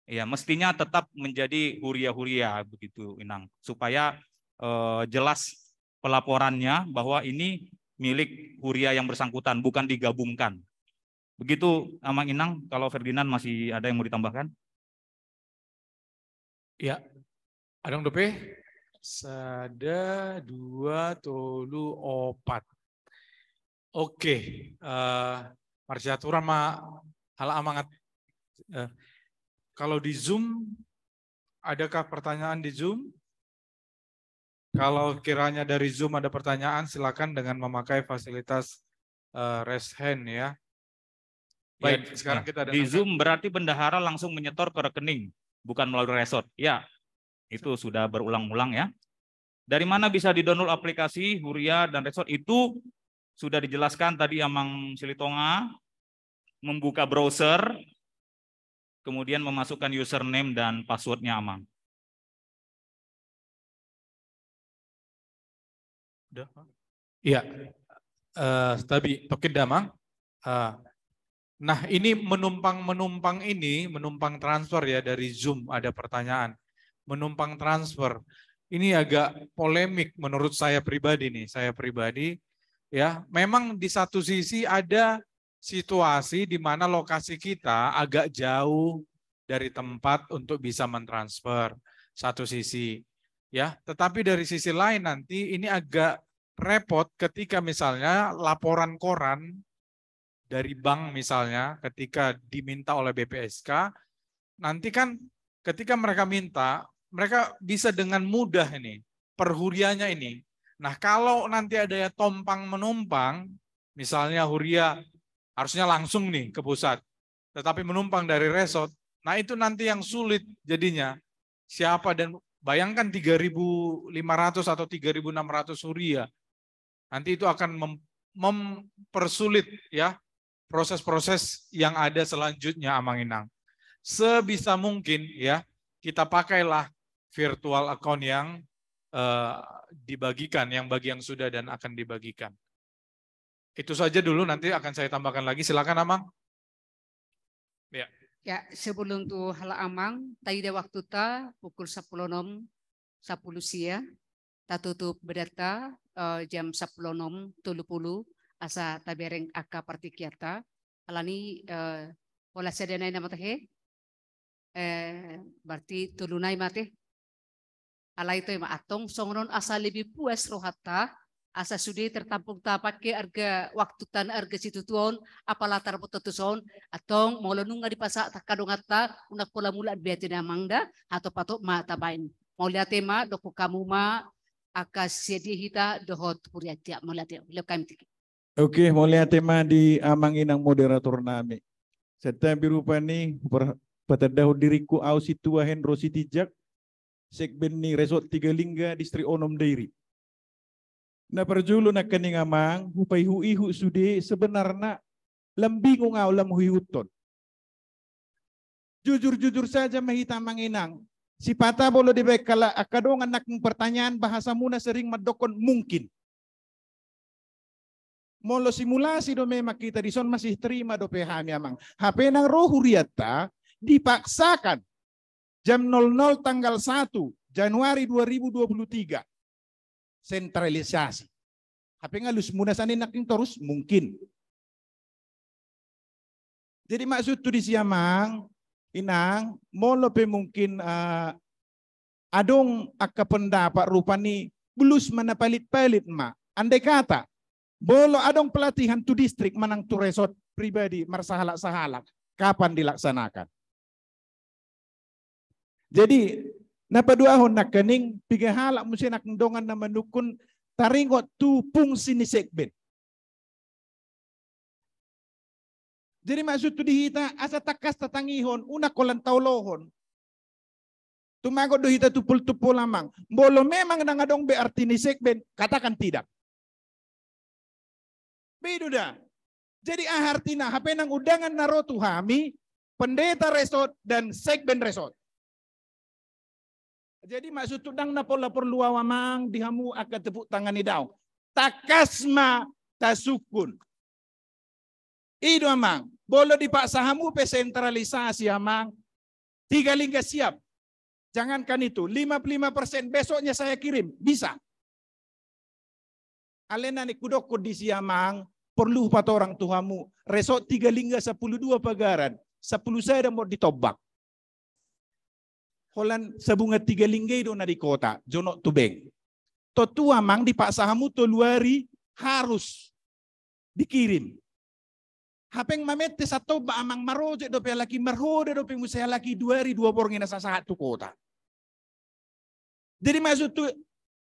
Ya, mestinya tetap menjadi huria-huria begitu, Inang, supaya jelas pelaporannya bahwa ini milik huria yang bersangkutan, bukan digabungkan. Begitu, Amang Inang. Kalau Ferdinand masih ada yang mau ditambahkan? Ya, adang dope. Sada 2 tolu 4. Oke, marsiaturan ma hal amangat. Kalau di Zoom, adakah pertanyaan di Zoom? Kalau kiranya dari Zoom ada pertanyaan, silakan dengan memakai fasilitas raise hand ya. Baik, ya, sekarang kita di Zoom berarti bendahara langsung menyetor ke rekening, bukan melalui resort. Ya, itu sudah berulang-ulang ya. Dari mana bisa di-download aplikasi Huria dan resort itu sudah dijelaskan tadi Amang Silitonga, membuka browser, kemudian memasukkan username dan passwordnya, Amang. Iya, tapi tokin damang. Nah, ini menumpang transfer ya dari Zoom, ada pertanyaan. Menumpang transfer. Ini agak polemik menurut saya pribadi nih. Saya pribadi ya, memang di satu sisi ada situasi di mana lokasi kita agak jauh dari tempat untuk bisa mentransfer satu sisi. Ya, tetapi dari sisi lain nanti ini agak repot ketika misalnya laporan koran dari bank misalnya ketika diminta oleh BPSK, nanti kan ketika mereka minta, mereka bisa dengan mudah ini, perhurianya ini. Nah kalau nanti ada ya tompang menumpang, misalnya huria harusnya langsung nih ke pusat, tetapi menumpang dari resort, nah itu nanti yang sulit jadinya. Siapa dan bayangkan 3.500 atau 3.600 huria, nanti itu akan mempersulit ya proses-proses yang ada selanjutnya, Amang Inang. Sebisa mungkin ya kita pakailah virtual account yang dibagikan, yang bagi yang sudah dan akan dibagikan. Itu saja dulu, nanti akan saya tambahkan lagi. Silakan Amang. Ya. Ya, sebelum tu hal Amang, tadi ada waktu ta pukul 10.06 10 sia, ta tutup berdata jam 10.30 asa tabereng aka partikiata alani ola sedenai nama teh berarti tulunai mate ala itu ma atong songron asa lebih puas rohata asa sudah tertampung ta pakai harga waktu tan harga situ tuon apa latar pototuson atong mau nunga di pasak takadongata unak pola mula biati namangda atau patok ma tabain mau lihat tema doku kamu ma akas sedia hita dohot puriatia mau lihat lekam tiki. Oke, mulai tema di Amang Inang moderator nami. Serta berupa ni petadahu diriku au situa Hendro Sitijak segmen ni resort Tiga Lingga distrik Onom Dairi. Na perjulu nak kening Amang hupai hu sude sebenarnya lembingung au lam huihuton. Jujur saja mahita Amang Inang. Si pata bolo dibekala akadong anak pertanyaan bahasa muna sering madokon mungkin. Molo simulasi do memang kita di son masih terima do pehami Amang. HP nang roh huriata dipaksakan jam 00 tanggal 1 Januari 2023. Sentralisasi. HP ngalus munasan naking terus mungkin. Jadi maksud tu di siamang Inang molo pe mungkin adong akka pendapat rupani belus mana palit-palit ma. Andai kata bolo adong pelatihan tu distrik manang tu resort pribadi marsahalak-sahalak. Kapan dilaksanakan? Jadi, napa dua hon nak kening, tiga halak mesti nak ndongan na manukun taringot tu fungsi ni segben. Jadi maksud tu dihita asa takas tatangihon, una kolan taulohon. Tumago do hita tupul-tupul lamang. Bolo memang nangadong be arti ni segben, katakan tidak. Beduda. Jadi artinya HP nang undangan naro tuhami pendeta resort dan segben resort. Jadi maksud tudang na pola perlu awamang dihamu akan tepuk tangan ni daw. Takasma tasukun. Ido amang. Bolo dipaksahamu pe sentralisasi amang. Tiga Lingga siap. Jangankan itu 55% besoknya saya kirim. Bisa. Alena ni kudok di siamang perlu 4 orang tuhamu. Resort Tiga Lingga 12 pagaran. 10 saya dah mau ditobak. Holan sebunga Tiga Lingga itu na di kota. Jonok tubeng. Totu amang dipaksahamu to luari harus dikirim. Hapeng mamete satu ba amang maroje do pe laki marhode do pe musaya laki 2 orang ina sa satu kota. Jadi maksud tu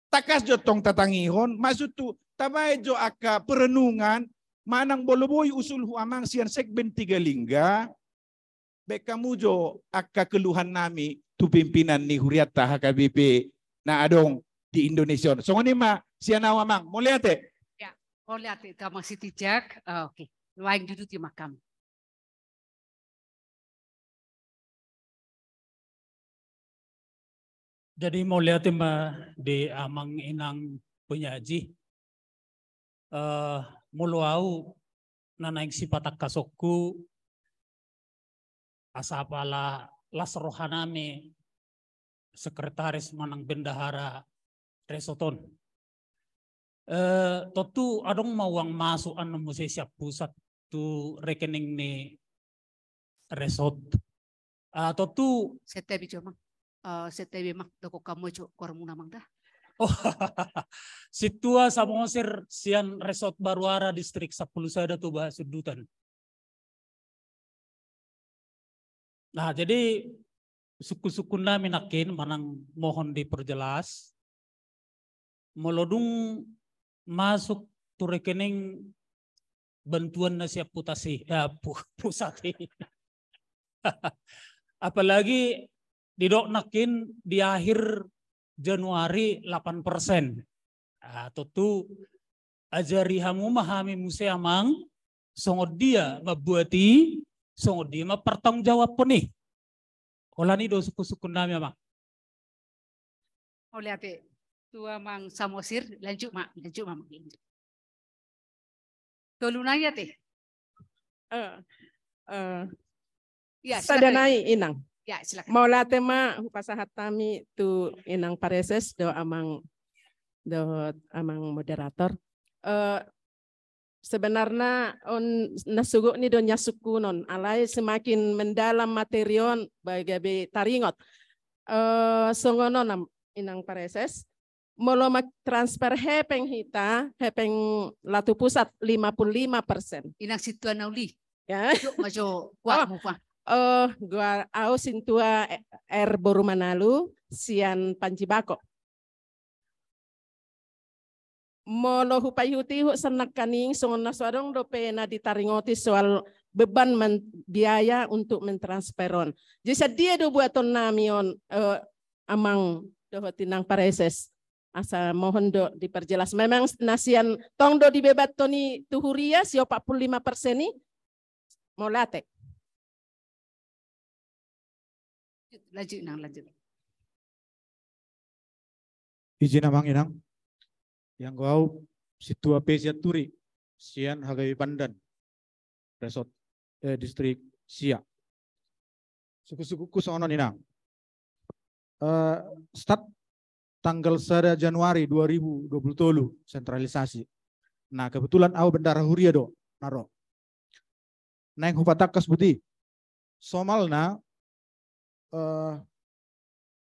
takas jotong tatangihon, maksud tu tabay jo aka perenungan manang boloboy usul hu amang sian segben Tiga Lingga. Bek kamu jo aka keluhan nami tu pimpinan ni Huriata HKBP na adong di Indonesia. So ngoni ma sian awamang, mo liate? Ya, mo liate ka Mang Sitijak. Oke. Luang duduk di makam. Jadi mau lihat di Amang Inang penyaji, muluau nanaing sipatak kasokku asapala las rohanami sekretaris manang bendahara resoton. Totu adong mawang masuk anu mesti siap pusat tu rekening ni resort. Totu Setebi cuma, setebi mak doko kamu cok kormuna mang dah. oh situa samosir sian resort Baruara distrik 10 sada tu bahas sudutan. Nah jadi suku-suku namin akin manang mohon diperjelas melodung masuk tu rekening bantuan na siap putasi pusati. Apalagi didoknakin di akhir Januari 8%. Tentu ajari hamu mahami museamang songod dia mabuati songod dia mapertanggung jawab pun nih. Olani do suku-suku nami amang. Oleh ate tua mang samosir lanjut mak tolunaya teh ya sadanai inang ya silakan mau latema pasahat tami tu inang pareses do amang moderator sebenarnya on nasugo ni do nyasuku non alai semakin mendalam materion bagi taringot songono nam inang pareses molo transfer hepeng hita hepeng latu pusat 55%. Inang situan nauli. Ya. Majo kuat muka. Gua au sintua Boru Manalu sian Pancibako. Molo hupai huti hu senak kaning songon naswadong do pena ditaringoti soal beban biaya untuk mentransferon. Jadi dia do buaton namion amang do tinang pareses. Asa mohon do diperjelas. Memang nasian tong do dibebat toni tuhuria sio 45% ni mau latek. Lanjut nang lanjut. Izin amang inang. Yang kau situa pesia turi sian Hagai Pandan resort distrik Sia. Suku-suku sono inang. Start tanggal 1 Januari 2020 sentralisasi. Nah kebetulan au bendara huria do naro. Neng hupatakas buti. Somalna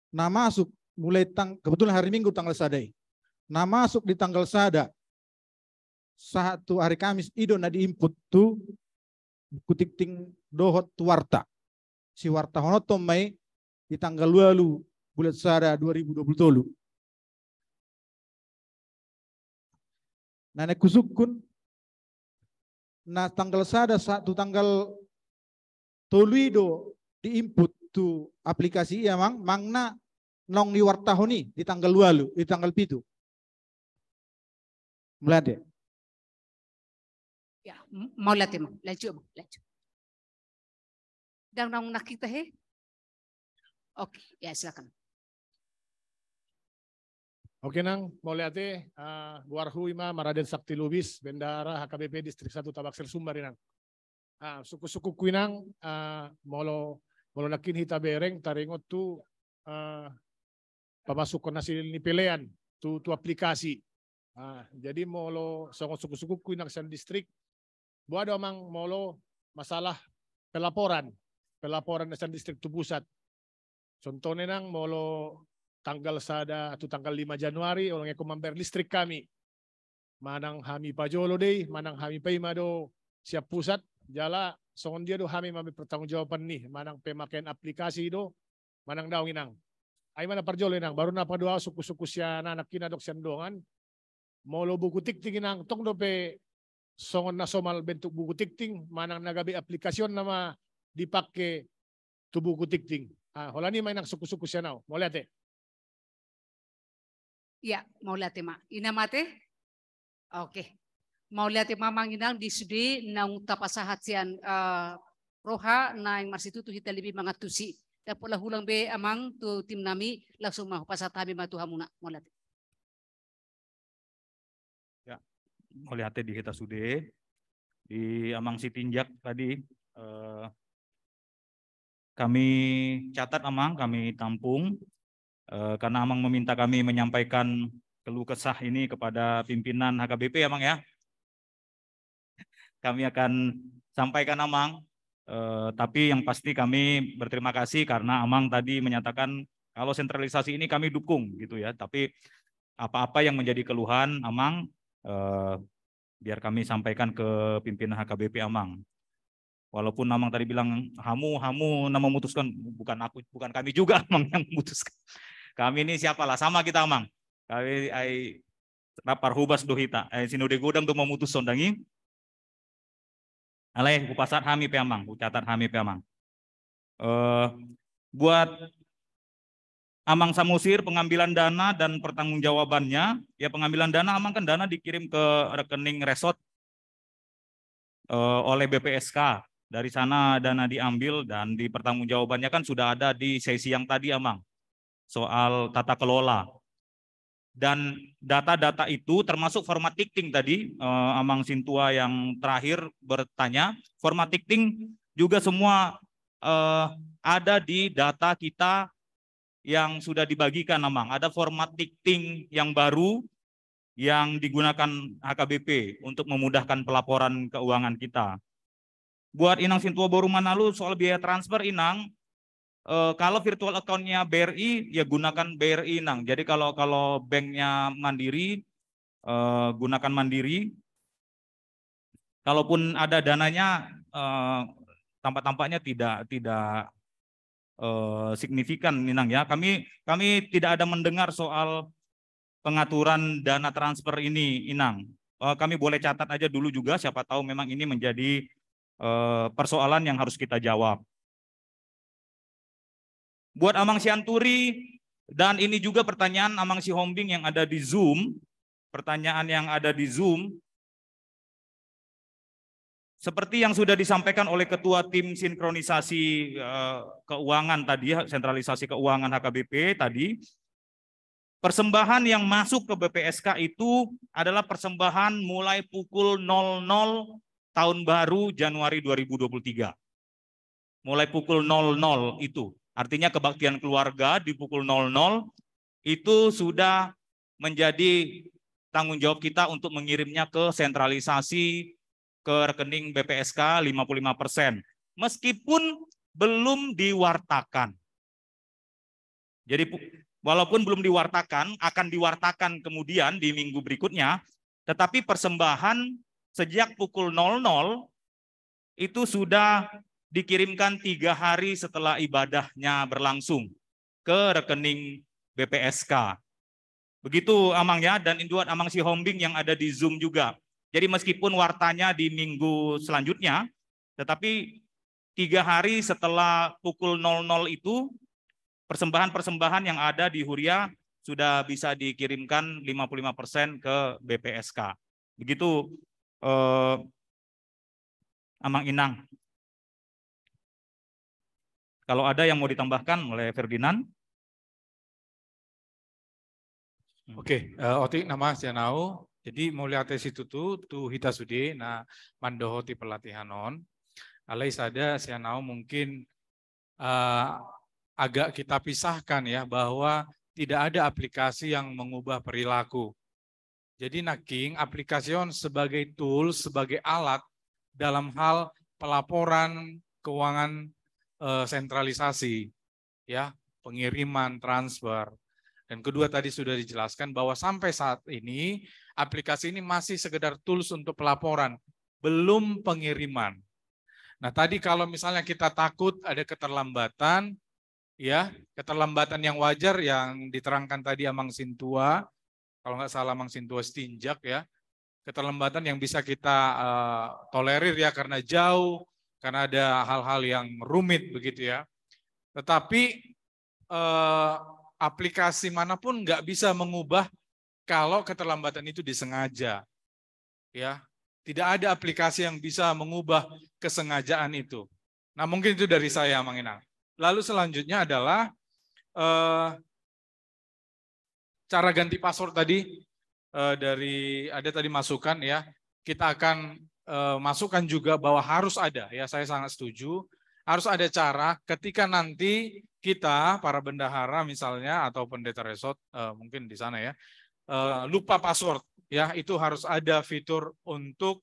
nah masuk mulai kebetulan hari Minggu tanggal sadai. Nah masuk di tanggal sada. Satu hari Kamis ido na diinput tu kutikting dohot tu warta. Si warta honotom mai di tanggal 2 bulan sada 2020. Nane kusukun na tanggal sada satu tanggal toluido diinput tu aplikasi ya mangna nong di wartahoni di tanggal 2 di tanggal 7. Mulai ya mau latih mang lanjut. Dan nang nak kita he. Oke, ya silakan. Oke nang, mau lihat Guarhu Ima Maraden Sakti Lubis, Bendara HKBP Distrik 1 Tabaksel Sumbar nang. Suku-suku kuinang molo nakin hita bereng taringot tu pamasuk nasil ni pelean tu aplikasi. Jadi molo songo suku-suku kuinang san distrik buat amang molo masalah pelaporan san distrik tu pusat. Contohnya nang molo tanggal sada atau tanggal 5 Januari orang yang membayar listrik kami. Manang hami pajolo deh, manang hami paimado siap pusat jala songon dia do hami mami pertanggungjawaban nih, manang pemakaian aplikasi do, manang daw inang. Ay mana parjolo inang, baru napa doa suku-suku siya anak kina dok siyan dongan. Molo buku tikting inang tong do pe songon na somal bentuk buku tikting, manang nagabi aplikasyon nama dipakai tu buku tikting. Holani may nang suku-suku siya naw. Mo lihat Ya, mau lihat mak. Ina mate? Oke. Mau lihat mamang inang di sudi nang tapasahat sian roha na yang masih tu hita lebih mangatusi. Dan pola hulang be amang tu tim nami langsung mau pasat kami matu hamuna. Mau lihat. Ya, mau lihat di kita sudah di amang si tinjak tadi kami catat Amang, kami tampung karena Amang meminta kami menyampaikan keluh kesah ini kepada pimpinan HKBP Amang ya. Kami akan sampaikan Amang, tapi yang pasti kami berterima kasih karena Amang tadi menyatakan kalau sentralisasi ini kami dukung gitu ya. Tapi apa-apa yang menjadi keluhan Amang, biar kami sampaikan ke pimpinan HKBP Amang. Walaupun Amang tadi bilang hamu nama memutuskan, bukan kami juga Amang yang memutuskan. Kami ini siapalah, sama kita Amang. Kami rapar hubas dohita, sinode godang untuk memutus sondangi. Alai upasat hami pe Amang, ucatat hami pe Amang. Buat Amang Samosir pengambilan dana dan pertanggungjawabannya, ya pengambilan dana Amang kan dana dikirim ke rekening resort oleh BPSK. Dari sana dana diambil dan di pertanggungjawabannya kan sudah ada di sesi yang tadi Amang. Soal tata kelola. Dan data-data itu termasuk format ticting tadi, Amang Sintua yang terakhir bertanya, format ticting juga semua ada di data kita yang sudah dibagikan Amang. Ada format ticting yang baru yang digunakan HKBP untuk memudahkan pelaporan keuangan kita. Buat Inang Sintua Boru Manalu soal biaya transfer Inang, kalau virtual account-nya BRI ya gunakan BRI Inang. Jadi kalau banknya Mandiri, gunakan Mandiri. Kalaupun ada dananya, tampak-tampaknya tidak signifikan Inang ya. Kami tidak ada mendengar soal pengaturan dana transfer ini Inang. Kami boleh catat aja dulu juga, siapa tahu memang ini menjadi persoalan yang harus kita jawab. Buat Amang Sianturi, dan ini juga pertanyaan Amang Si Hombing yang ada di Zoom, pertanyaan yang ada di Zoom, seperti yang sudah disampaikan oleh Ketua Tim Sinkronisasi Keuangan tadi, sentralisasi keuangan HKBP tadi, persembahan yang masuk ke BPSK itu adalah persembahan mulai pukul 00 tahun baru Januari 2023. Mulai pukul 00 itu. Artinya kebaktian keluarga di pukul 00 itu sudah menjadi tanggung jawab kita untuk mengirimnya ke sentralisasi ke rekening BPSK 55%. Meskipun belum diwartakan. Jadi walaupun belum diwartakan, akan diwartakan kemudian di minggu berikutnya, tetapi persembahan sejak pukul 00 itu sudah dikirimkan 3 hari setelah ibadahnya berlangsung ke rekening BPSK. Begitu Amang ya, dan buat Amang Si Hombing yang ada di Zoom juga. Jadi meskipun wartanya di minggu selanjutnya, tetapi 3 hari setelah pukul 00 itu, persembahan-persembahan yang ada di Huria sudah bisa dikirimkan 55% ke BPSK. Begitu Amang Inang. Kalau ada yang mau ditambahkan oleh Ferdinand. Oke, oti nama sianau. Jadi mulia situ tu hita sudi na mandohoti pelatihanon. Alai sada sianau mungkin agak kita pisahkan ya bahwa tidak ada aplikasi yang mengubah perilaku. Jadi Naking aplikasiun sebagai tool, sebagai alat dalam hal pelaporan keuangan sentralisasi, ya pengiriman, transfer. Dan kedua tadi sudah dijelaskan bahwa sampai saat ini aplikasi ini masih sekedar tools untuk pelaporan, belum pengiriman. Nah tadi kalau misalnya kita takut ada keterlambatan, ya keterlambatan yang wajar yang diterangkan tadi Amang Sintua, kalau nggak salah Amang Sintua Stinjak ya, keterlambatan yang bisa kita tolerir ya karena jauh, karena ada hal-hal yang rumit begitu ya. Tetapi aplikasi manapun nggak bisa mengubah kalau keterlambatan itu disengaja. Ya, tidak ada aplikasi yang bisa mengubah kesengajaan itu. Nah mungkin itu dari saya Mang Inang. Lalu selanjutnya adalah cara ganti password tadi dari ada tadi masukan ya. Kita akan masukkan juga bahwa harus ada ya, saya sangat setuju harus ada cara ketika nanti kita para bendahara misalnya atau pendeta resort mungkin di sana ya lupa password ya, itu harus ada fitur untuk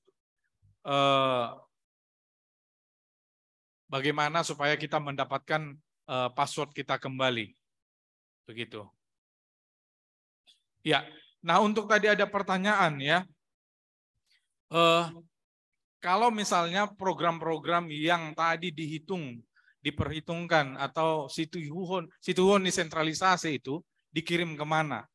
bagaimana supaya kita mendapatkan password kita kembali. Begitu. Ya. Nah, untuk tadi ada pertanyaan ya. Kalau misalnya program-program yang tadi diperhitungkan atau situhun desentralisasi itu dikirim kemana?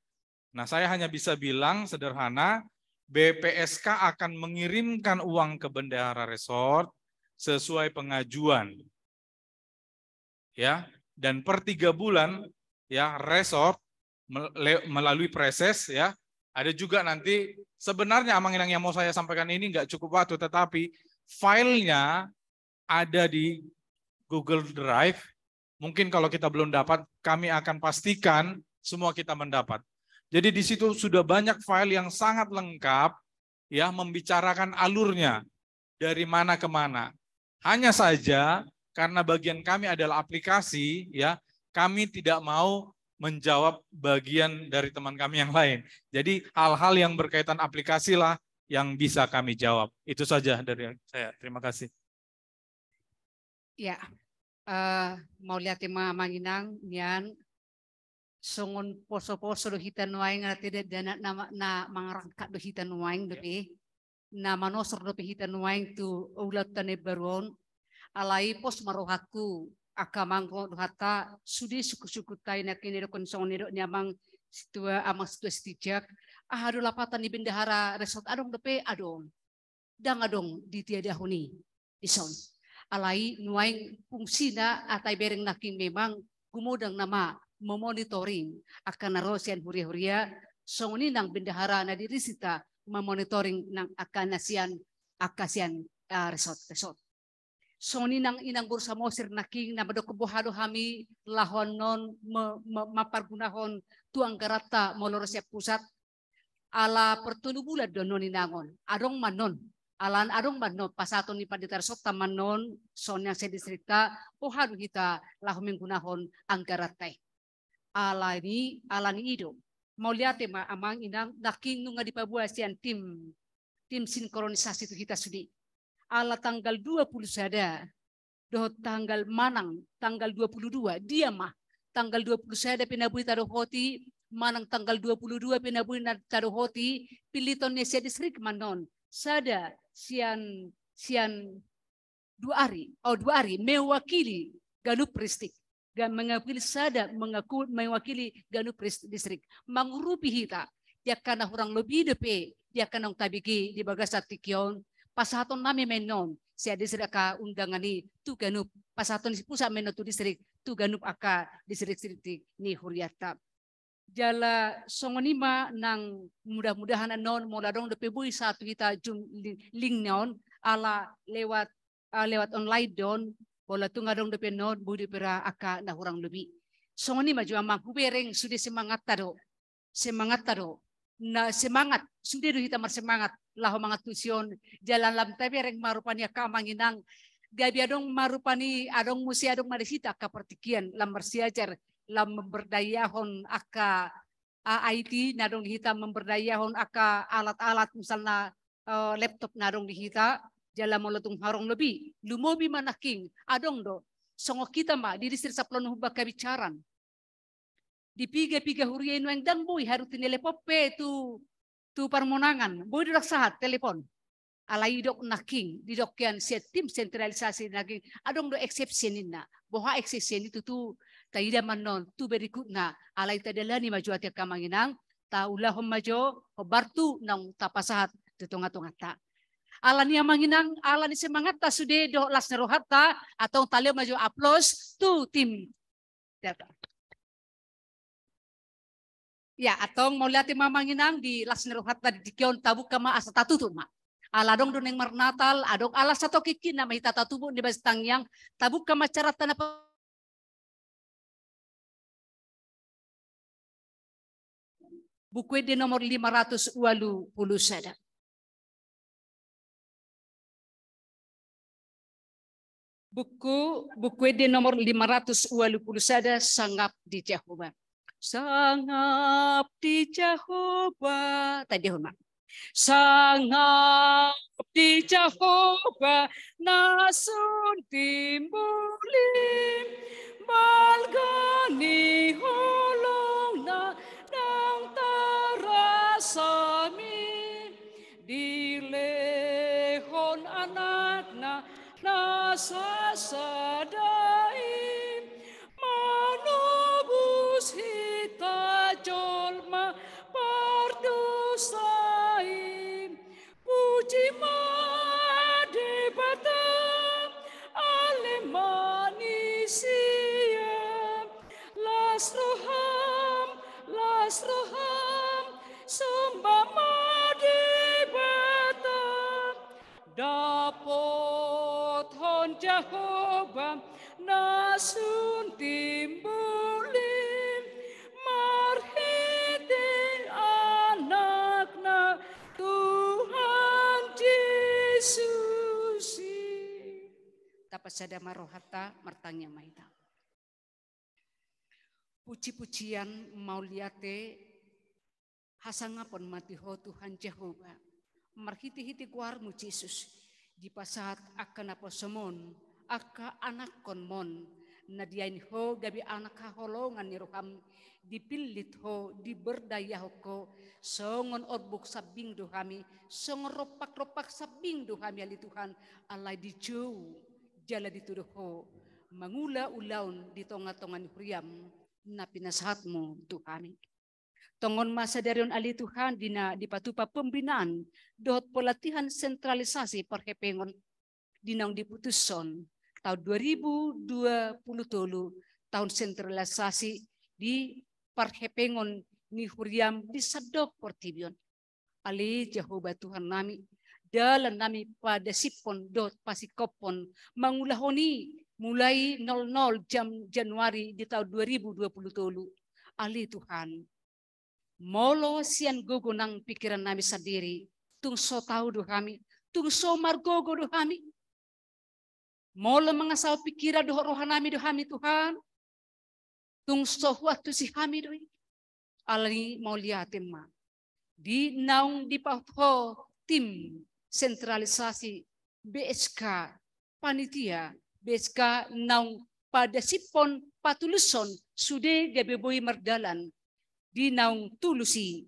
Nah, saya hanya bisa bilang sederhana, BPSK akan mengirimkan uang ke bendahara resort sesuai pengajuan. Ya, dan per 3 bulan ya resort melalui proses ya. Ada juga nanti sebenarnya Amang Inang yang mau saya sampaikan ini nggak cukup waktu, tetapi filenya ada di Google Drive. Mungkin kalau kita belum dapat, kami akan pastikan semua kita mendapat. Jadi di situ sudah banyak file yang sangat lengkap ya, membicarakan alurnya dari mana ke mana. Hanya saja karena bagian kami adalah aplikasi ya, kami tidak mau menjawab bagian dari teman kami yang lain. Jadi hal-hal yang berkaitan aplikasi lah yang bisa kami jawab. Itu saja dari saya. Terima kasih. Ya, mau lihat tema Manginang, nian songon poso-poso do hitan waing tidak dana na mangrangkat do hitan waing dope na manosor do hitan waing tu ulat tane baron alai pos marohaku aka mangko hata sudi suku-suku tay na kini do konsong ni do nyamang situa amang situa stijak ado lapatan di bendahara resort adong dope adong dang adong di tiada huni ison alai nuaing fungsina atai bereng naking memang gumudang nama memonitoring akan narosian huria-huria songoni nang bendahara na diri sita memonitoring nang akan nasian akasian resort songoni nang inang bursa mosir naking na badok kebuhado hami lahon non mapargunahon tuang garata molorosia pusat ala pertunu bulan donon inangon adong manon alan adong manon pasaton ni paditar sota manon son yang saya diserita pohadu kita lahon menggunahon anggaratay alani ido mau lihat tema amang inang naking nunga di pabuasian tim sinkronisasi itu kita sudi ala tanggal 20 sada do tanggal manang tanggal 22 dia mah tanggal 20 sada pinabui taruhoti manang tanggal 22 pinabui taruhoti piliton nesia distrik manon sada sian 2 hari mewakili Galup Pristik mengakui sada mewakili Galup Distrik mengurupi hita dia kana hurang lebih depe dia kana tabigi di bagasat tikion pasaton nami menon sia distrik aka undangani tu Galup pasaton si pusat menon tu distrik tu Galup aka distrik ni huriata jala songonima nang mudah-mudahan non moladong depe bui satu kita jum link non ala lewat online don bola tu ngadong depe non budi pera aka na hurang lebih songoni maju amang hubereng sudah semangat tado na semangat sudah kita marsemangat lah mangat tusion jalan lam tabereng marupani aka manginang gabi adong marupani adong musi adong marisita aka pertikian lam bersiajar lam memberdayahon aka IT nadong kita memberdayahon aka alat-alat misalnya laptop nadong kita jala molotung harong lebih lumobi manaking adong do songo kita ma di distrik saplon hubak kabicaran di piga huria inu yang dang boy harus tinelepope tu permonangan boy dak sahat telepon alai dok naking di dokyan tim sentralisasi naking adong do exception inna boha exception itu tu taida manon tu berikutna alai tadalani maju atia kamanginang taulahom majo bartu nang tapasahat tutunga-tunga ta alani manginang alani semangat ta sude do las nerohata atau talio maju aplos tu tim ya atau mau lihat manginang di las nerohata di kion tabu kama asa tatutu ma aladong doneng marnatal adong ala satu kiki nama hita tatubu di bastang yang tabu kama cara tanah buku di nomor 580 sada. buku di nomor 520 sada sangap di Jehovah. Sangap di Jehovah. Tadi hormat. Sangap di Jehovah nasun timbulim balgani holong na nang tarasami dilehon anak na nasasadai manobus hita jolma pardusai puji madebata alemanisia lasroham sembah madebata dapot hon Jehovah nasun timbulim marhiti anakna Tuhan Yesus. Dapat sada marohata martangnya maita. Puji-pujian mauliate hasangapon matiho Tuhan Jehovah. Marhiti-hiti kuarmu Yesus. Di pasat akan apa semon, aka anak konmon, nadiain ho gabi anak haholongan ni roham, dipilit ho, diberdaya ko, songon orbuk sabing dohami, songon ropak-ropak sabing dohami ali Tuhan, alai di jauh, jala dituduh ho, mangula ulaun di tonga-tongan huriam, na pinasahatmu Tuhani. Tongon masa darion ali Tuhan dina dipatupa pembinaan dot pelatihan sentralisasi perhepengon dinang diputuson tahun 2020 tahun sentralisasi di perhepengon ni huriam di sadok portibion ali Jehovah Tuhan nami dalam nami pada sipon dot pasikopon mangulahoni mulai 00 jam Januari di tahun 2020 ali Tuhan molo sian gogo nang pikiran nami sendiri, tung so tahu do kami, tung so margogo do kami. Molo mengasau pikiran do rohan nami do kami Tuhan, tung so waktu si kami do. Alani mau lihat ma, di naung di pauho tim sentralisasi BSK panitia BSK naung pada sipon patuluson sude gabe boy mardalan. Di naung tulusi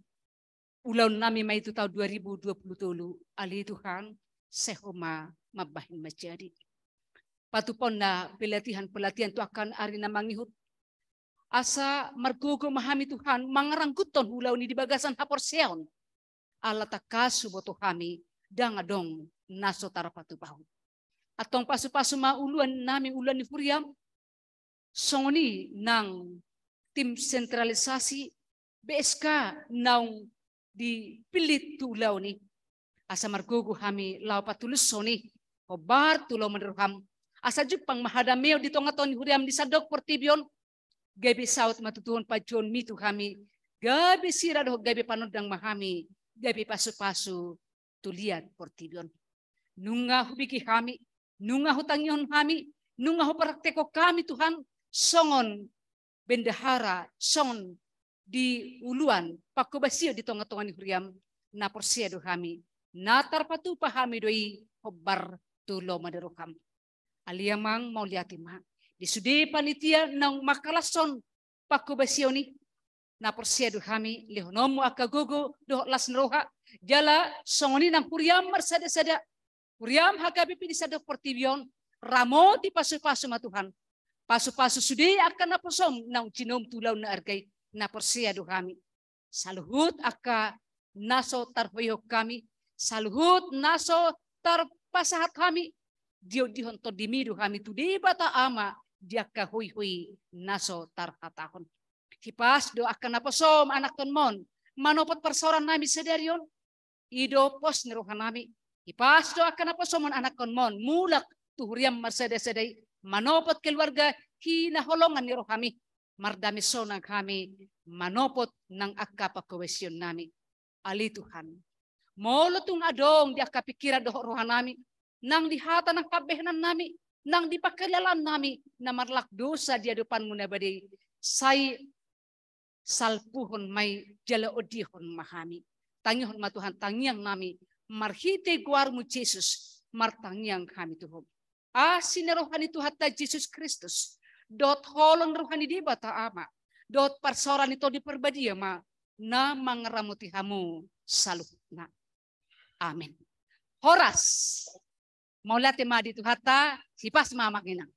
ulang nami mai itu tahun 2020 ali Tuhan sehoma mabahin menjadi patupon na pelatihan itu akan arina mangihut asa margogo mahami Tuhan mangarangkuton ulau ni di bagasan hapor seon ala takasu boto kami dangadong naso tarapatu bahu atong pasu-pasu mauluan nami ulan ni furiam songoni nang tim sentralisasi BSK naung dipilit tulau ni asa margogo kami lau patulus soni hobar tulau menerham asa jupang mahadameo di tongaton huriam di sadok portibion gabi saut matutuhon pajon mitu kami gabi sirado gabi panodang mahami gabi pasu-pasu tuliat portibion nunga hubiki kami nunga hutangion kami nunga huparateko kami Tuhan songon bendahara songon di uluan pakobasio di tonga-tonga ni huriam na porsedo kami na tarpatu pahami doi hobar tulo maderokam aliamang mau lihat ma di sudi panitia nang makalason pakobasio ni na porsedo kami lehonomu akagogo do las neroha jala songoni nang huriam marsada-sada huriam hakabipi di sadok portibion ramo di pasu-pasu ma Tuhan pasu-pasu sudi akan naposom nang jinom tulau na argay na porsiado kami. Saluhut aka naso tarhoyo kami. Saluhut naso tarpasahat kami. Dio dihon to dimido kami tu di bata ama dia kahui-hui naso tarkatahon. Hipas do akan naposom anak tonmon. Manopot persoran nami sedarion. Ido pos nirohan nami. Hipas do akan naposom anak tonmon. Mulak tuhuriam marsada-sadai. Manopot keluarga hinaholongan niroh kami. Mardami sonang kami manopot ng akapakawesyon nami. Ali Tuhan. Molo tung adong di akapikiran doh rohan nami. Nang dihata ng kabehanan nami. Nang dipakailalan nami na marlak dosa di hadapanmu na badai. Say salpuhon may jalaodihon mahami. Tangihon matuhan tangiang nami. Marhite guarmu Jesus. Martangiang kami Tuhan. Sinarohani Tuhan ta Jesus Kristus. Dot holong rohani di bata ama. Dot parsoran ito di perbadia ma. Na mangeramuti hamu saluhna. Amin. Horas. Maulate ma di Tuhan ta. Sipas mamak inang.